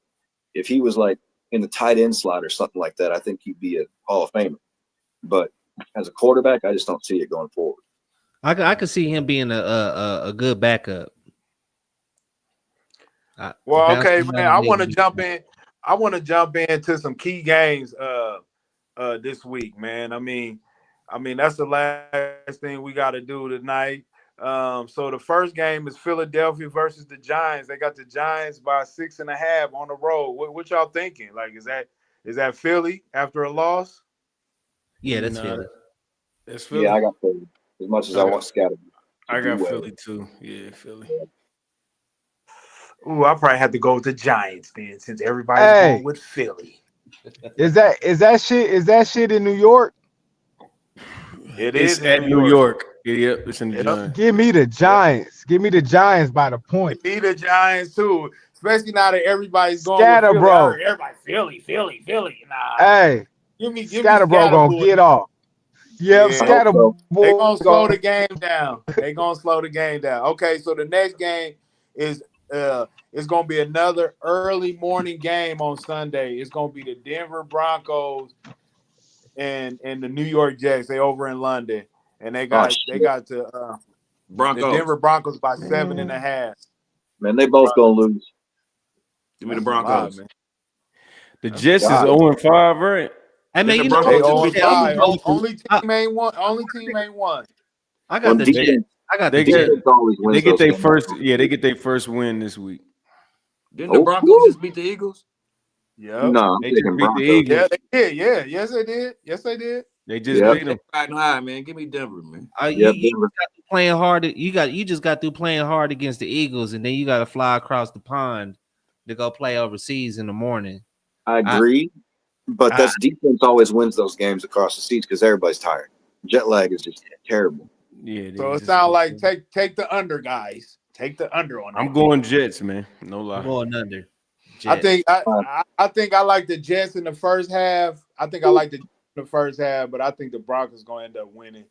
If he was like in the tight end slot or something like that, I think he'd be a Hall of Famer. But as a quarterback, I just don't see it going forward. I could see him being a good backup. Well, Bouncing okay, man. around I the want to league. jump in. I want to jump into some key games this week, man. I mean that's the last thing we got to do tonight. So the first game is Philadelphia versus the Giants. They got the Giants by 6.5 on the road. What y'all thinking? Like, is that Philly after a loss? Yeah, that's Nah, Philly. that's Yeah, Philly. I got Philly. As much as I I want got Scatter to I do got well. Philly too. Yeah, Philly. Ooh, I probably have to go with the Giants then, since everybody's Hey, going with Philly. is that shit in New York? It It's is in at New New York. York. Yep, it's in the Yep. Giants. Give me the Yep. Giants. Give me the Giants by the Give point. me the Giants too, especially now that everybody's going with Scatter, Philly. I bro. heard everybody Philly. Nah, Hey, give me Scatter, bro, gonna Scatterboy. get off. Yep, I Yeah, hope Scatter so. they boy gonna slow the gonna game down. They gonna slow the game down. Okay, so the next game is it's gonna be another early morning game on Sunday. It's gonna be the Denver Broncos and the New York Jets. They over in London, and they Oh, got shit. the Broncos. Denver Broncos by seven and man. a half. Man, they both going to lose. Give me the That's a lot, Broncos. man. The That's a Jets is lot. God. 0-5, right? I Didn't mean, the you know They Broncos what? just own beat the I'm gonna five. Eagles? go with the. Only team ain't won. Only team ain't won. I got Well, the They Jets. defense, I got the they get Jets. defense always they wins get those their games. they get their first win this week. Didn't the Oh, Broncos woo. just beat the Eagles? Yep. No, I'm They just taking beat the Broncos. Yeah, Eagles. they did. Yeah. Yes, they did. Yes, they did. They just Yep, beat Man, them. they riding high, man. Give me Denver, man. yep, You Denver. got through playing hard. You just got through playing hard against the Eagles, and then you got to fly across the pond to go play overseas in the morning. I I, agree, but I that's defense always wins those games across the seas because everybody's tired. Jet lag is just terrible. Yeah, So they it just. sounds like take the under, guys. Take the under on I'm that game. going Jets, man. No I'm lie. going under. I think I like the Jets in the first half. I think I like the Jets in the first half, but I think the Broncos gonna end up winning.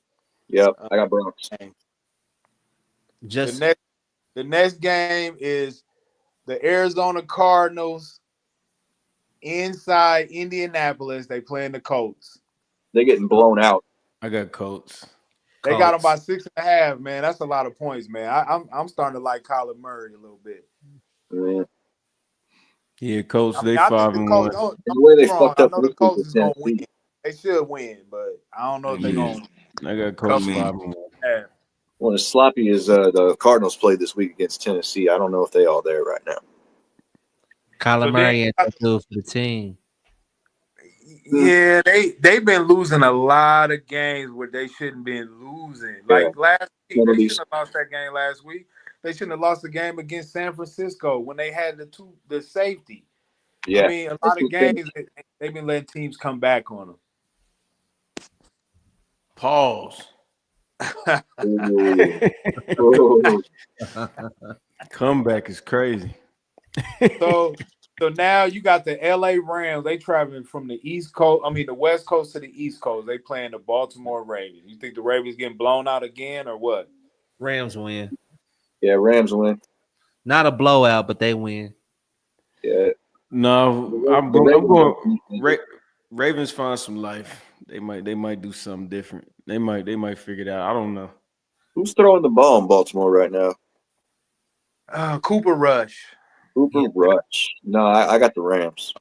Yep, I got Broncos. The Just next game is the Arizona Cardinals inside Indianapolis. They playing the Colts. They're getting blown out. I got Colts. They got them by Colts. 6.5, man. That's a lot of points, man. I'm starting to like Kyler Murray a little bit. Yeah. Yeah, Colts. I mean, They I think 5 the and Colts. 1. Don't The get way me they wrong. fucked I up know this the week Colts with is gonna win. Tennessee. They should win, but I don't know if they're Yeah, gonna I got cover. Colts I mean, 5 and 1. Yeah. Well, as sloppy as the Cardinals played this week against Tennessee, I don't know if they all there right now. Kyler So then, Murray ain't that good for the team. yeah, they've been losing a lot of games where they shouldn't been losing. Yeah. Like last week, they Penalties. shouldn't have lost that game last week. They shouldn't have lost the game against San Francisco when they had the safety. Yeah. I mean, a lot of games they've been letting teams come back on Pause. them. Ooh. Ooh. Comeback is crazy. So now you got the LA Rams. They traveling from the the West Coast to the East Coast. They playing the Baltimore Ravens. You think the Ravens getting blown out again or what? Rams win. Yeah, Rams win. Not a blowout, but they win. Yeah. No, I'm The going. I'm Ravens going. Ravens find some life. They might do something different. They might figure it out. I don't know. Who's throwing the ball in Baltimore right now? Cooper Rush. Cooper Rush. No, I got the Rams.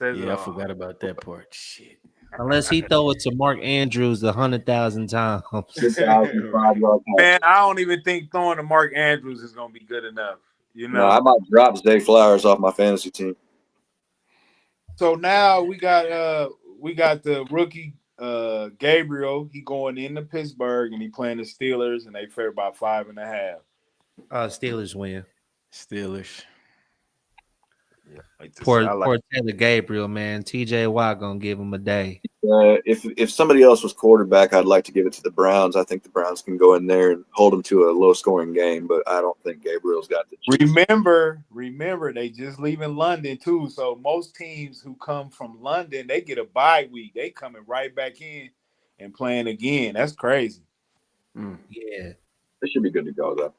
Yeah, I forgot about that part. Shit. Unless he throw it to Mark Andrews 100,000 times. 6,005 yard pass. Man, I don't even think throwing to Mark Andrews is gonna be good enough. You No, know. I might drop Zay Flowers off my fantasy team. So now we got the rookie Gabriel. He going into Pittsburgh and he playing the Steelers and they fair by 5.5. Steelers win. Steelers. Poor Taylor Gabriel, man. TJ Watt gonna give him a day. If somebody else was quarterback, I'd like to give it to the Browns. I think the Browns can go in there and hold them to a low-scoring game, but I don't think Gabriel's got the juice. Remember, they just leaving London too. So most teams who come from London, they get a bye week. They coming right back in and playing again. That's crazy. Yeah. They should be good to go, though.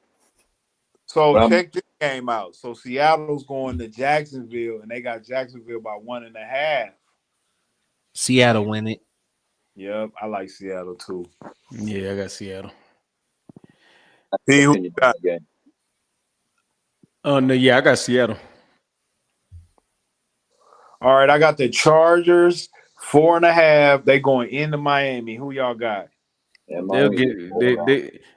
So check this game out. So Seattle's going to Jacksonville, and they got Jacksonville by 1.5. Seattle win it. Yep, I like Seattle too. Yeah, I got Seattle. Who got? Oh no, yeah, I got Seattle. All right, I got the Chargers 4.5. They going into Miami. Who y'all got? Yeah,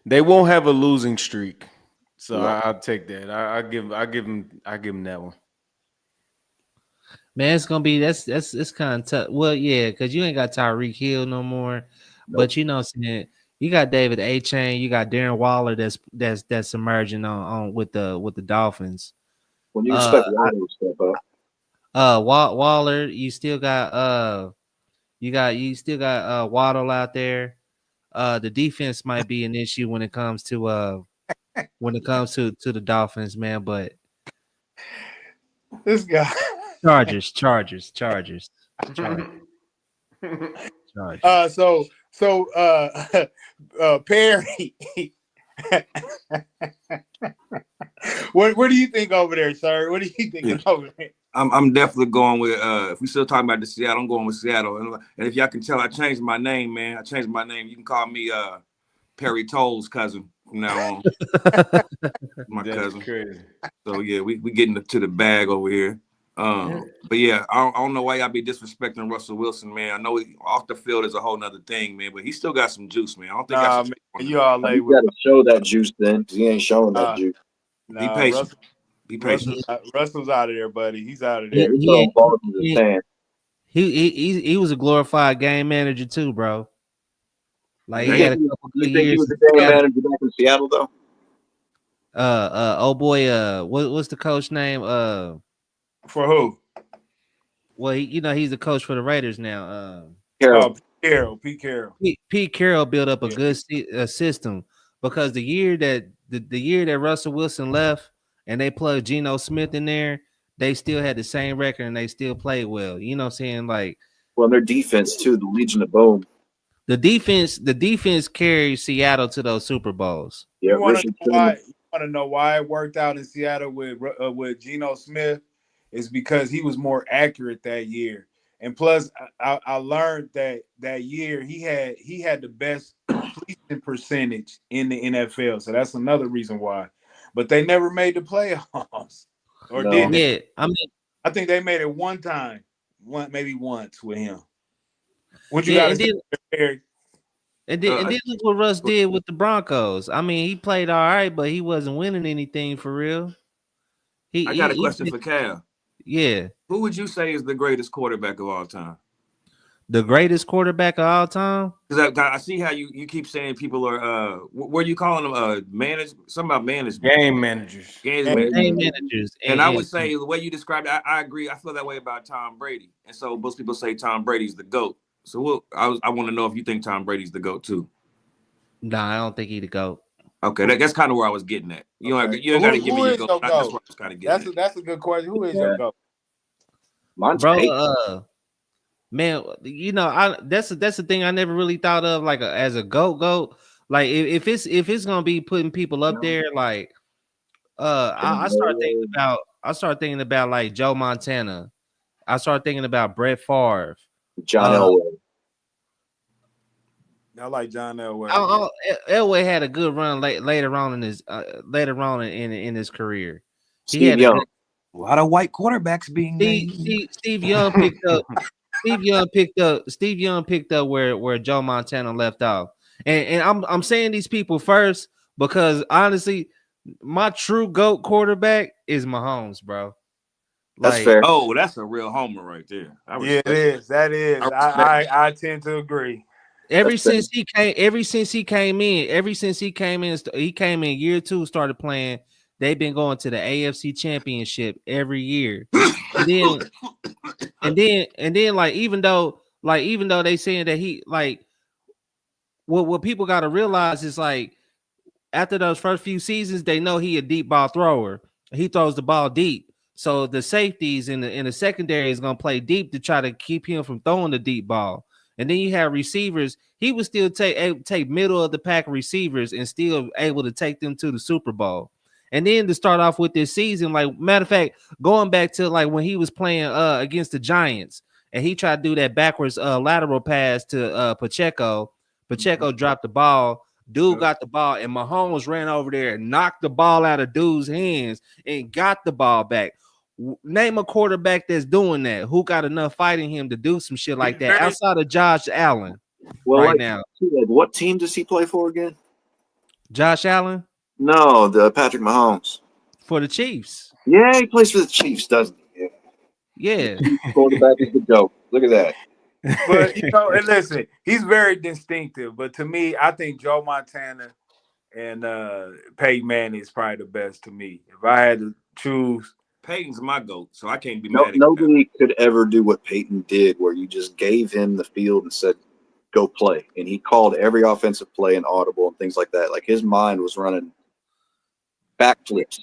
They won't have a losing streak, so Yeah. I'll take that. I give them that one. Man, it's gonna be that's it's kind of tough. Well, yeah, because you ain't got Tyreek Hill no more. But you know what I'm saying, you got David A. Chain, you got Darren Waller that's emerging on with the Dolphins. When you expect Waller to step up? Waller, you still got Waddle out there. The defense might be an issue when it comes to the Dolphins, man. But This guy. Chargers. Perry. What do you think over there, sir? What do you think over there? I'm definitely going with if we still talking about the Seattle, I'm going with Seattle. And if y'all can tell, I changed my name, man. I changed my name. You can call me Perry Toll's cousin from now on. My That's cousin. crazy. So yeah, we getting to the bag over here. But yeah, I don't know why y'all be disrespecting Russell Wilson, man. I know off the field is a whole nother thing, man, but he still got some juice, man. I don't think I should you all You got to show that juice then, because he ain't showing that juice. Be patient. Be patient. Russell's out of there, buddy. He's out of there. He's throwing balls in his hand. He was a glorified game manager too, bro. Like he had a couple good You think he years. was a game manager back in Seattle, though? What's the coach name? For who? Well, he's the coach for the Raiders now. Pete Carroll. Pete Carroll built up a good system because the year that Russell Wilson left and they plugged Geno Smith in there, they still had the same record and they still played well. You know what I'm saying? Like Well, their defense too, the Legion of Boom. the defense carried Seattle to those Super Bowls. Yeah, You want to Richard know why? Sherman. You want to know why it worked out in Seattle with Geno Smith? Is because he was more accurate that year, and plus I learned that year he had the best completion percentage in the NFL. So that's another reason why. But they never made the playoffs, or did No. they? Yeah, I mean, I think they made it one time, maybe once with him. What you yeah, got to and say, then Eric? and then look what Russ did with the Broncos. I mean, he played all right, but he wasn't winning anything for real. I got a question for Cal. Yeah, Who would you say is the greatest quarterback of all time? the greatest quarterback of all time. Because I see how you keep saying people are what are you calling them? Something about management. Game managers. Games And management. Game managers, And I would say the way you described it, I agree. I feel that way about Tom Brady. And so most people say Tom Brady's the GOAT. So I want to know if you think Tom Brady's the GOAT too. nah, I don't think he'd go. Okay, that's kind of where I was getting at. You okay. don't got to give Who me your is GOAT. your That's where I GOAT? was kind of getting at. That's a good question. Who is your GOAT? Mine's Bro, Peyton. man, you know, that's the thing I never really thought of like as a goat. Like if it's gonna be putting people up there, like I start thinking about like Joe Montana. I start thinking about Brett Favre. John Elway. I like John Elway. Elway had a good run later on in his in his career. He Steve had Young. A lot of white quarterbacks being named. Steve Young picked up. Steve Young picked up where Joe Montana left off. And I'm saying these people first because honestly, my true GOAT quarterback is Mahomes, bro. That's Like, fair. Oh, that's a real homer right there. Yeah, it is. That is. I tend to agree. ever since he came in, he came in year 2, started playing. They've been going to the AFC Championship every year. And then like even though they saying that he like what people got to realize is like after those first few seasons, they know he a deep ball thrower. He throws the ball deep. So the safeties in the secondary is gonna play deep to try to keep him from throwing the deep ball. And then you have receivers. He would still take middle of the pack receivers and still able to take them to the Super Bowl. And then to start off with this season, like matter of fact, going back to like when he was playing against the Giants and he tried to do that backwards lateral pass to Pacheco. Pacheco dropped the ball. Dude got the ball, and Mahomes ran over there and knocked the ball out of dude's hands and got the ball back. Name a quarterback that's doing that. Who got enough fighting him to do some shit like that outside of Josh Allen? Well, now, what team does he play for again? Josh Allen No, the Patrick Mahomes. for the Chiefs. Yeah, he plays for the Chiefs, doesn't he? Yeah. Quarterback is the GOAT. Look at that. But and listen, he's very distinctive. But to me, I think Joe Montana and Peyton Manning is probably the best to me. If I had to choose, Peyton's my GOAT, so I can't be mad at Nobody could ever do what Peyton did, where you just gave him the field and said, "Go play," and he called every offensive play an audible and things like that. Like his mind was running backflips.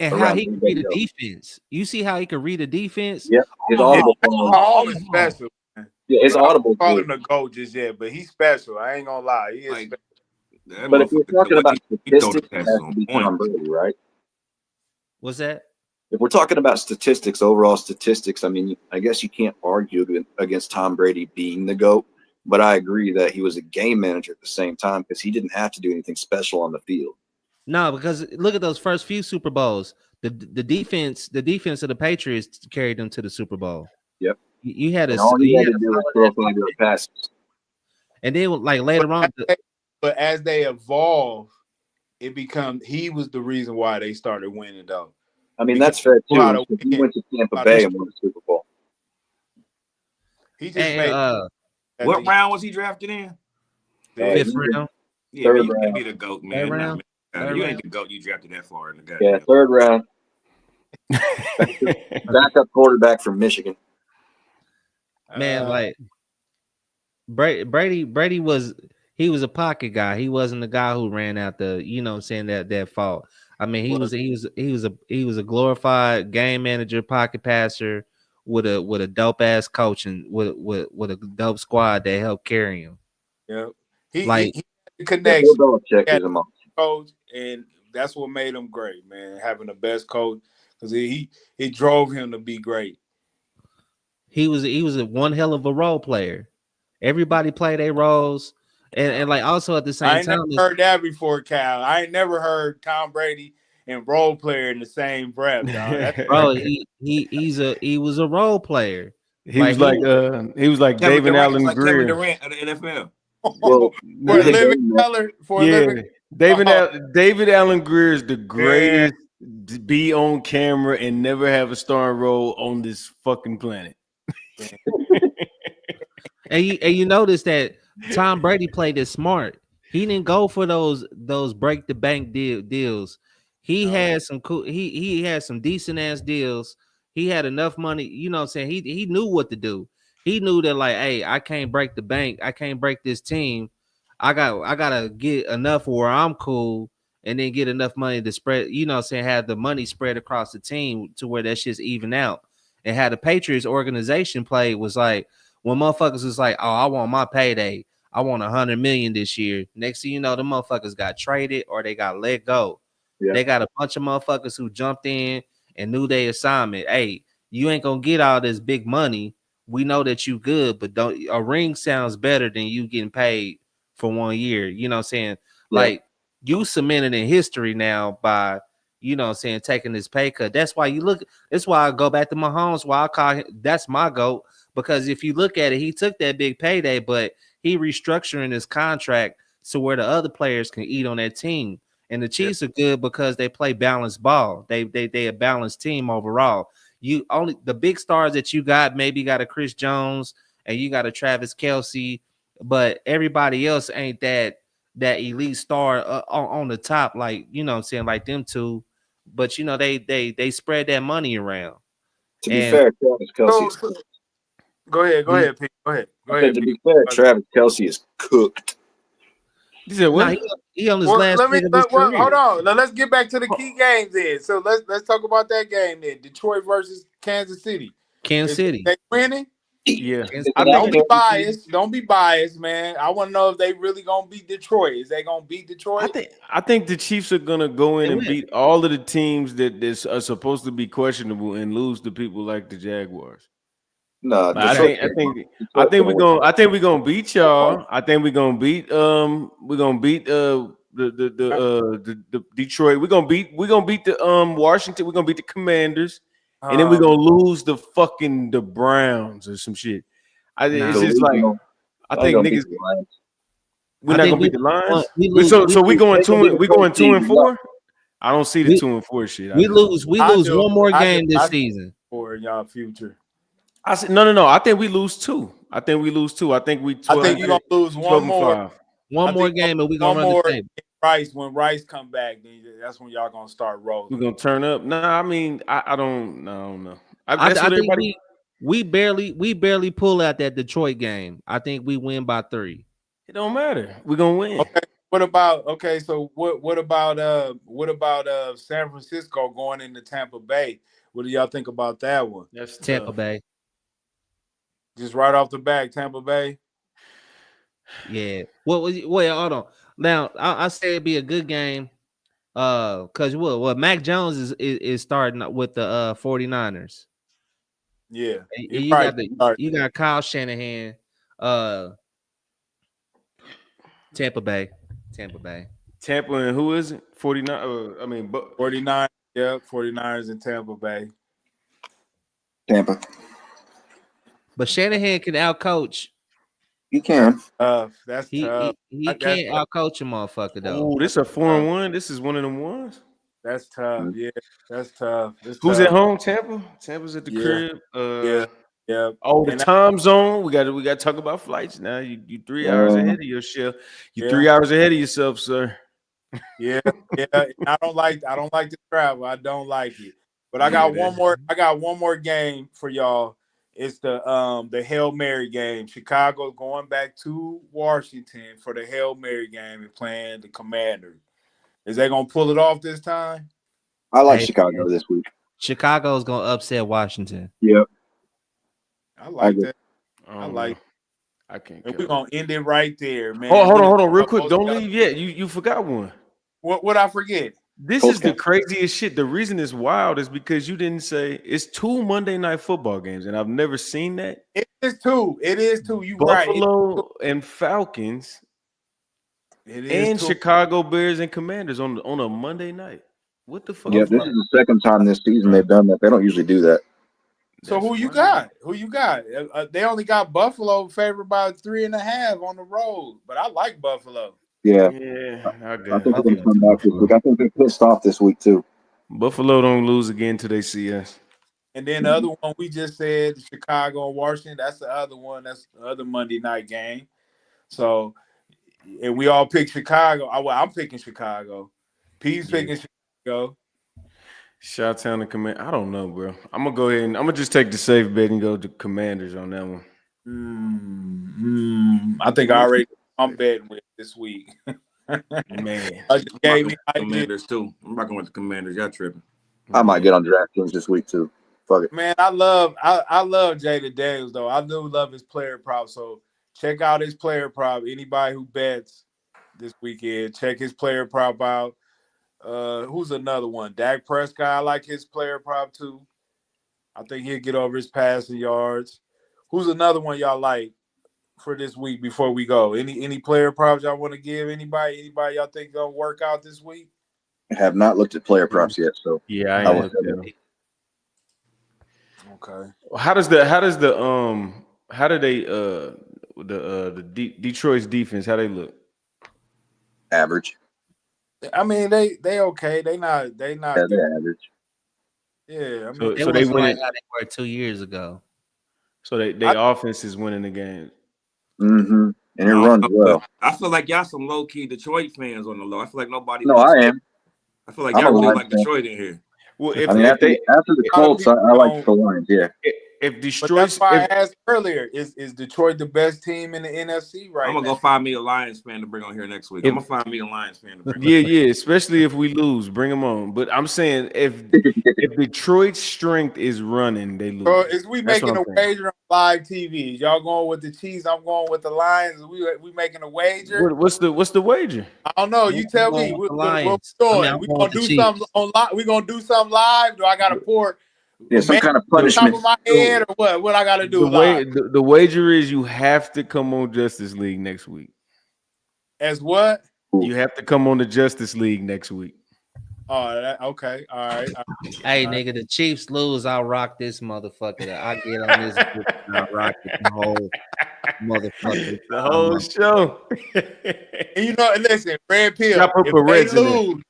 And how he could read a defense. You see how he could read a defense? Yeah, his audible. Mahomes is special. Man. Yeah, his audible. I call him the GOAT just yet, but he's special. I ain't gonna lie, he is Like, special. But if we're talking about statistics, it has to on be point. Tom Brady, right? What's that? If we're talking about statistics, overall statistics, I mean, I guess you can't argue against Tom Brady being the GOAT, but I agree that he was a game manager at the same time because he didn't have to do anything special on the field. No, because look at those first few Super Bowls. The defense of the Patriots carried them to the Super Bowl. Yep. You had And all he had to do was throw 5 passes. And then like later on, but as they evolve, he was the reason why they started winning though. I mean, that's fair too. He went to Tampa Bay and won the Super Bowl. He just made. What round was he drafted in? Fifth round. Yeah, you can't be the GOAT, man. Round. You ain't the GOAT. You drafted that far in the guy. Yeah, third round. Backup quarterback from Michigan. Man, like Brady was a pocket guy. He wasn't the guy who ran out the, you know what I'm saying, that fault. I mean, he was a glorified game manager, pocket passer with a dope ass coach and with a dope squad that helped carry him. Yeah, he Like had the Yeah, Bill connection. Belichick He had is a monster. the coach, and that's what made him great, man. Having the best coach because he drove him to be great. he was a one hell of a role player. Everybody played their roles, and like also at the I same ain't time, never heard that before, Cal. I ain't never heard Tom Brady and role player in the same breath, dog. That's bro, crazy. he was a role player. he Like was like Kevin David Durant is Allen like Kevin Greer. Durant of the NFL. Well, For a he's a living game color, for a Yeah, living. Oh, David Allen Greer is the man. greatest to be on camera and never have a starring role on this fucking planet. and you notice that Tom Brady played it smart. He didn't go for those break the bank deals. He No. had some cool. He had some decent ass deals. He had enough money. You know what I'm saying? He knew what to do. He knew that like, hey, I can't break the bank. I can't break this team. I gotta get enough where I'm cool, and then get enough money to spread. You know what I'm saying? Have the money spread across the team to where that shit's even out. And how the Patriots organization played was like when motherfuckers was like, oh, I want my payday. I want 100 million this year. Next thing you know, the motherfuckers got traded or they got let go. Yeah. They got a bunch of motherfuckers who jumped in and knew their assignment. Hey, you ain't gonna get all this big money. We know that you good, but don't a ring sounds better than you getting paid for 1 year. You know what I'm saying? Yeah. Like you cemented in history now by you know what I'm saying taking this pay cut. That's why you look. That's why I go back to Mahomes. Why I call him that's my GOAT. Because if you look at it, he took that big payday, but he restructuring his contract so where the other players can eat on that team. And the Yeah. Chiefs are good because they play balanced ball. They a balanced team overall. You only the big stars that you got, maybe you got a Chris Jones and you got a Travis Kelce, but everybody else ain't that elite star on the top, like you know what I'm saying, like them two. But you know, they spread that money around. To be And fair, Travis Kelsey So, is cooked. go ahead, Pete. Go ahead, I said, to Pete. be fair, Travis Kelsey is cooked. He said, nah, "What? he on his Well, last leg of his hold career. on. Now let's get back to the key games then. So let's talk about that game then. Detroit versus Kansas City. Kansas Is City. they winning? Yeah, Kansas I City. Don't think be biased. Don't be biased, man. I want to know if they really gonna beat Detroit. Is they gonna beat Detroit? I think the Chiefs are gonna go in They and win. beat all of the teams that are supposed to be questionable and lose to people like the Jaguars. No, Like, Okay. I think we're gonna beat y'all. I think we're gonna beat the Detroit. We're gonna beat the Washington. We're gonna beat the Commanders, and then we're gonna lose the Browns or some shit. It's just like delusional. I I ain't think gonna beat niggas the Lions. we're I not think gonna beat the Lions. we lose So we going They gonna be the we first going team to go. 2-4. I don't see the we, 2-4 shit. we lose I one do. more I do. game this season. For y'all future. I said no. I think we lose 2. I think we lose 2. I think we I 12, think you're gonna lose 12 one and more. 5. One I more think game and we're one gonna run the more table. Rice. When Rice come back, then that's when y'all gonna start rolling. We're gonna turn up. Nah, I mean, I don't know. I That's what think everybody. we barely pull out that Detroit game. I think we win by 3. It don't matter. We're gonna win. Okay. So what about San Francisco going into Tampa Bay? What do y'all think about that one? That's Tampa tough. Bay. Just right off the bat, Tampa Bay. Yeah. Wait, hold on. Now I say it'd be a good game. Because Mac Jones is starting with the 49ers. Yeah, And he probably start. you got Kyle Shanahan, Tampa Bay. Tampa and who is it? 49. I mean, but 49. Yeah, 49ers in Tampa Bay. Tampa. But Shanahan can outcoach. You can. That's tough. He can't outcoach a motherfucker though. oh, this a 4-1. This is one of them ones. That's tough. Yeah, that's tough. It's Who's tough. at home? Tampa. Tampa's at the Yeah, crib. yeah. Oh, the And time zone. We got to talk about flights now. You 3 hours ahead of yourself. You 3 hours ahead of yourself, sir. yeah. I don't like to travel. I don't like it. But I got one more. I got one more game for y'all. It's the Hail Mary game. Chicago going back to Washington for the Hail Mary game and playing the Commanders. Is they gonna pull it off this time? I like Hey, Chicago this week. Chicago's gonna upset Washington. Yep. I like agree. that. I I don't like know. I can't and care. we're gonna end it right there, Oh, man. hold on, real quick. Don't leave yet. You forgot one. What I forget? This Colts is the game. craziest shit. The reason it's wild is because you didn't say it's 2 Monday night football games, and I've never seen that. It is two. You right. Buffalo and Falcons It is and two. Chicago Bears and Commanders on a Monday night. What the fuck? Yeah, is this that? is the second time this season they've done that. They don't usually do that. So That's who you wild. got? Who you got? They only got Buffalo favored by 3.5 on the road, but I like Buffalo. Yeah. Yeah, I I guess. think they're going to come back this week. I think they're pissed off this week, too. Buffalo don't lose again till they see us. And then the other one we just said, Chicago and Washington. That's the other one. That's the other Monday night game. So, and we all pick Chicago. I'm picking Chicago. P's picking Chicago. Chi-Town and Command. I don't know, bro. I'm gonna go ahead and I'm gonna just take the safe bet and go to Commanders on that one. I think I'm betting with this week. Man, Commanders too. I'm rocking with the Commanders. Y'all tripping. I might get on DraftKings this week, too. Fuck it. Man, I love Jaden Daniels though. I do love his player prop. So check out his player prop. Anybody who bets this weekend, check his player prop out. Who's another one? Dak Prescott. I like his player prop too. I think he'll get over his passing yards. Who's another one y'all like for this week before we go? Any player props y'all want to give? Anybody y'all think gonna work out this week? I have not looked at player props yet, so yeah, I I ain't will looked say at that. them. Okay. How do they Detroit's defense, how they look? Average. I mean they okay. They not Yeah, good. they're average. Yeah, I mean So It so they was like winning. how they were 2 years ago. So they offense is winning the game. Mm-hmm. And it No, runs well. I feel like y'all some low key Detroit fans on the low. I feel like nobody. No, I am. I feel like I'm a y'all really Lions like fan. Detroit in here. Well, I mean, after the Colts, I like the Lions. Yeah. if But Detroit's that's why I asked earlier: is Detroit the best team in the NFC right I'm gonna now? go find me a Lions fan to bring on here next week. I'm gonna find me a Lions fan to bring. yeah, especially if we lose, bring them on. But I'm saying if Detroit's strength is running, they lose. So is we That's making what a I'm saying. wager on live TV? Y'all going with the Chiefs? I'm going with the Lions. We making a wager? What's the wager? I don't know. You tell I'm me. going with What the we Lions. doing? I'm We going gonna with the do Chiefs. something on live? We gonna do something live? Do I gotta pour Yeah, some kind of on punishment. top of my head or what? What I gotta do live? The wager is you have to come on Justice League next week. As what? You have to come on the Justice League next week. Oh, okay. All right. Hey, nigga, the Chiefs lose, I'll rock this motherfucker. I get on this bitch and I'll rock it the whole motherfucker. The whole show. And you know, listen, Red Pill. Gotta put If they Reds in there. lose,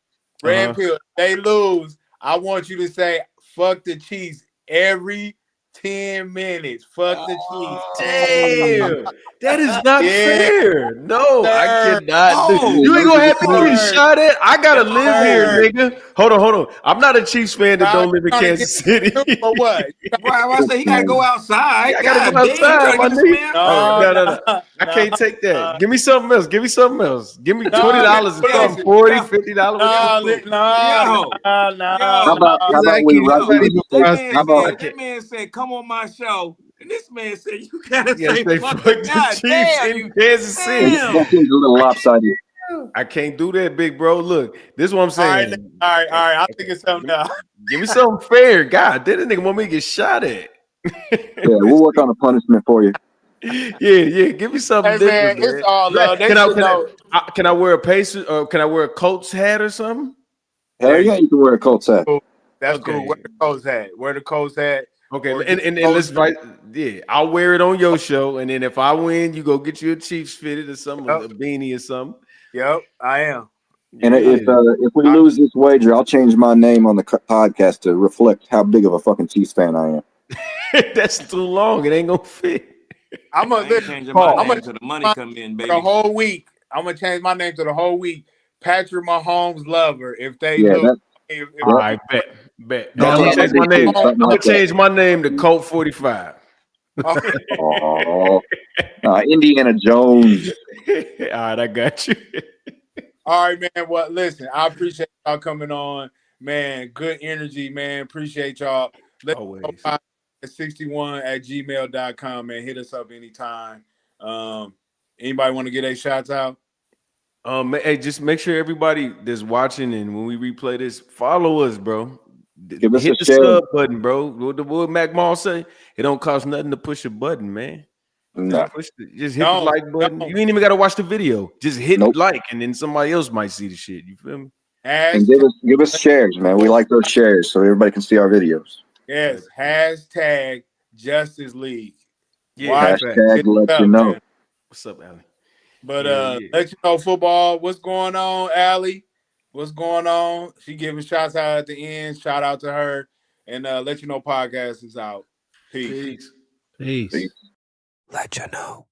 Red Pill, if they lose, I want you to say "fuck the Chiefs" every 10 minutes. Fuck the Chiefs. Damn, that is not Yeah, fair. No, I sir. cannot do. Oh, You ain't gonna have me get sir. shot at. I gotta live here, Sir. nigga. Hold on. I'm not a Chiefs fan that Nah, don't live in you tryna Kansas City. or what? Why I say he gotta go outside? Yeah, I gotta go God damn, outside, you my trying to get this nigga. man? No. I can't take that. Give me something else. Give me $20 and something. $40, $50. Nah. How about we run That man said, "Come on my show," and this man said, "You gotta say fuck the God Chiefs damn, in Kansas City." That seems a little lopsided. I can't do that, big bro. Look, this is what I'm saying. All right. I'll think of something else. Give me something fair. God, that nigga want me to get shot at. Yeah, we'll work on a punishment for you. Yeah. Give me something Hey, different, man, man. it's all love. They should know. Can I wear a Pacers or can I wear a Colts hat or something? Hell yeah, you can wear a Colts hat. That's Okay. cool. Where the Colts at? Okay, Or and let's fight. Yeah, I'll wear it on your show, and then if I win, you go get you a Chiefs fitted or something, a beanie or something. Yep, I am. And if we lose this wager, I'll change my name on the podcast to reflect how big of a fucking Chiefs fan I am. That's too long. It ain't gonna fit. I'm gonna change my name to the money come in, baby. The whole week. I'm gonna change my name to the whole week. Patrick Mahomes lover. If they Yeah, lose, all right, bet. That's I'm what gonna change my name. something I'm like gonna change that. my name to Colt 45. Oh, Indiana Jones. All right, I got you. all right, man. Well, listen, I appreciate y'all coming on. Man, good energy, man. Appreciate y'all. Let's Always. at 61@gmail.com, man. Hit us up anytime. Anybody want to get a shots out? Hey, just make sure everybody that's watching and when we replay this, follow us, bro. Give us Hit a the share. sub button, bro. What Mac Mall say? It don't cost nothing to push a button, man. No. Just hit the like button. Don't. You ain't even got to watch the video. Just hit Nope. like, and then somebody else might see the shit. You feel me? And give us shares, man. We like those shares so everybody can see our videos. Yes, hashtag Justice League. Yeah, hashtag let you know. Man. What's up, Allie? But let you know football. What's going on, Allie? What's going on? She giving shots out at the end. Shout out to her. And let you know podcast is out. Peace. Peace. Peace. Let you know.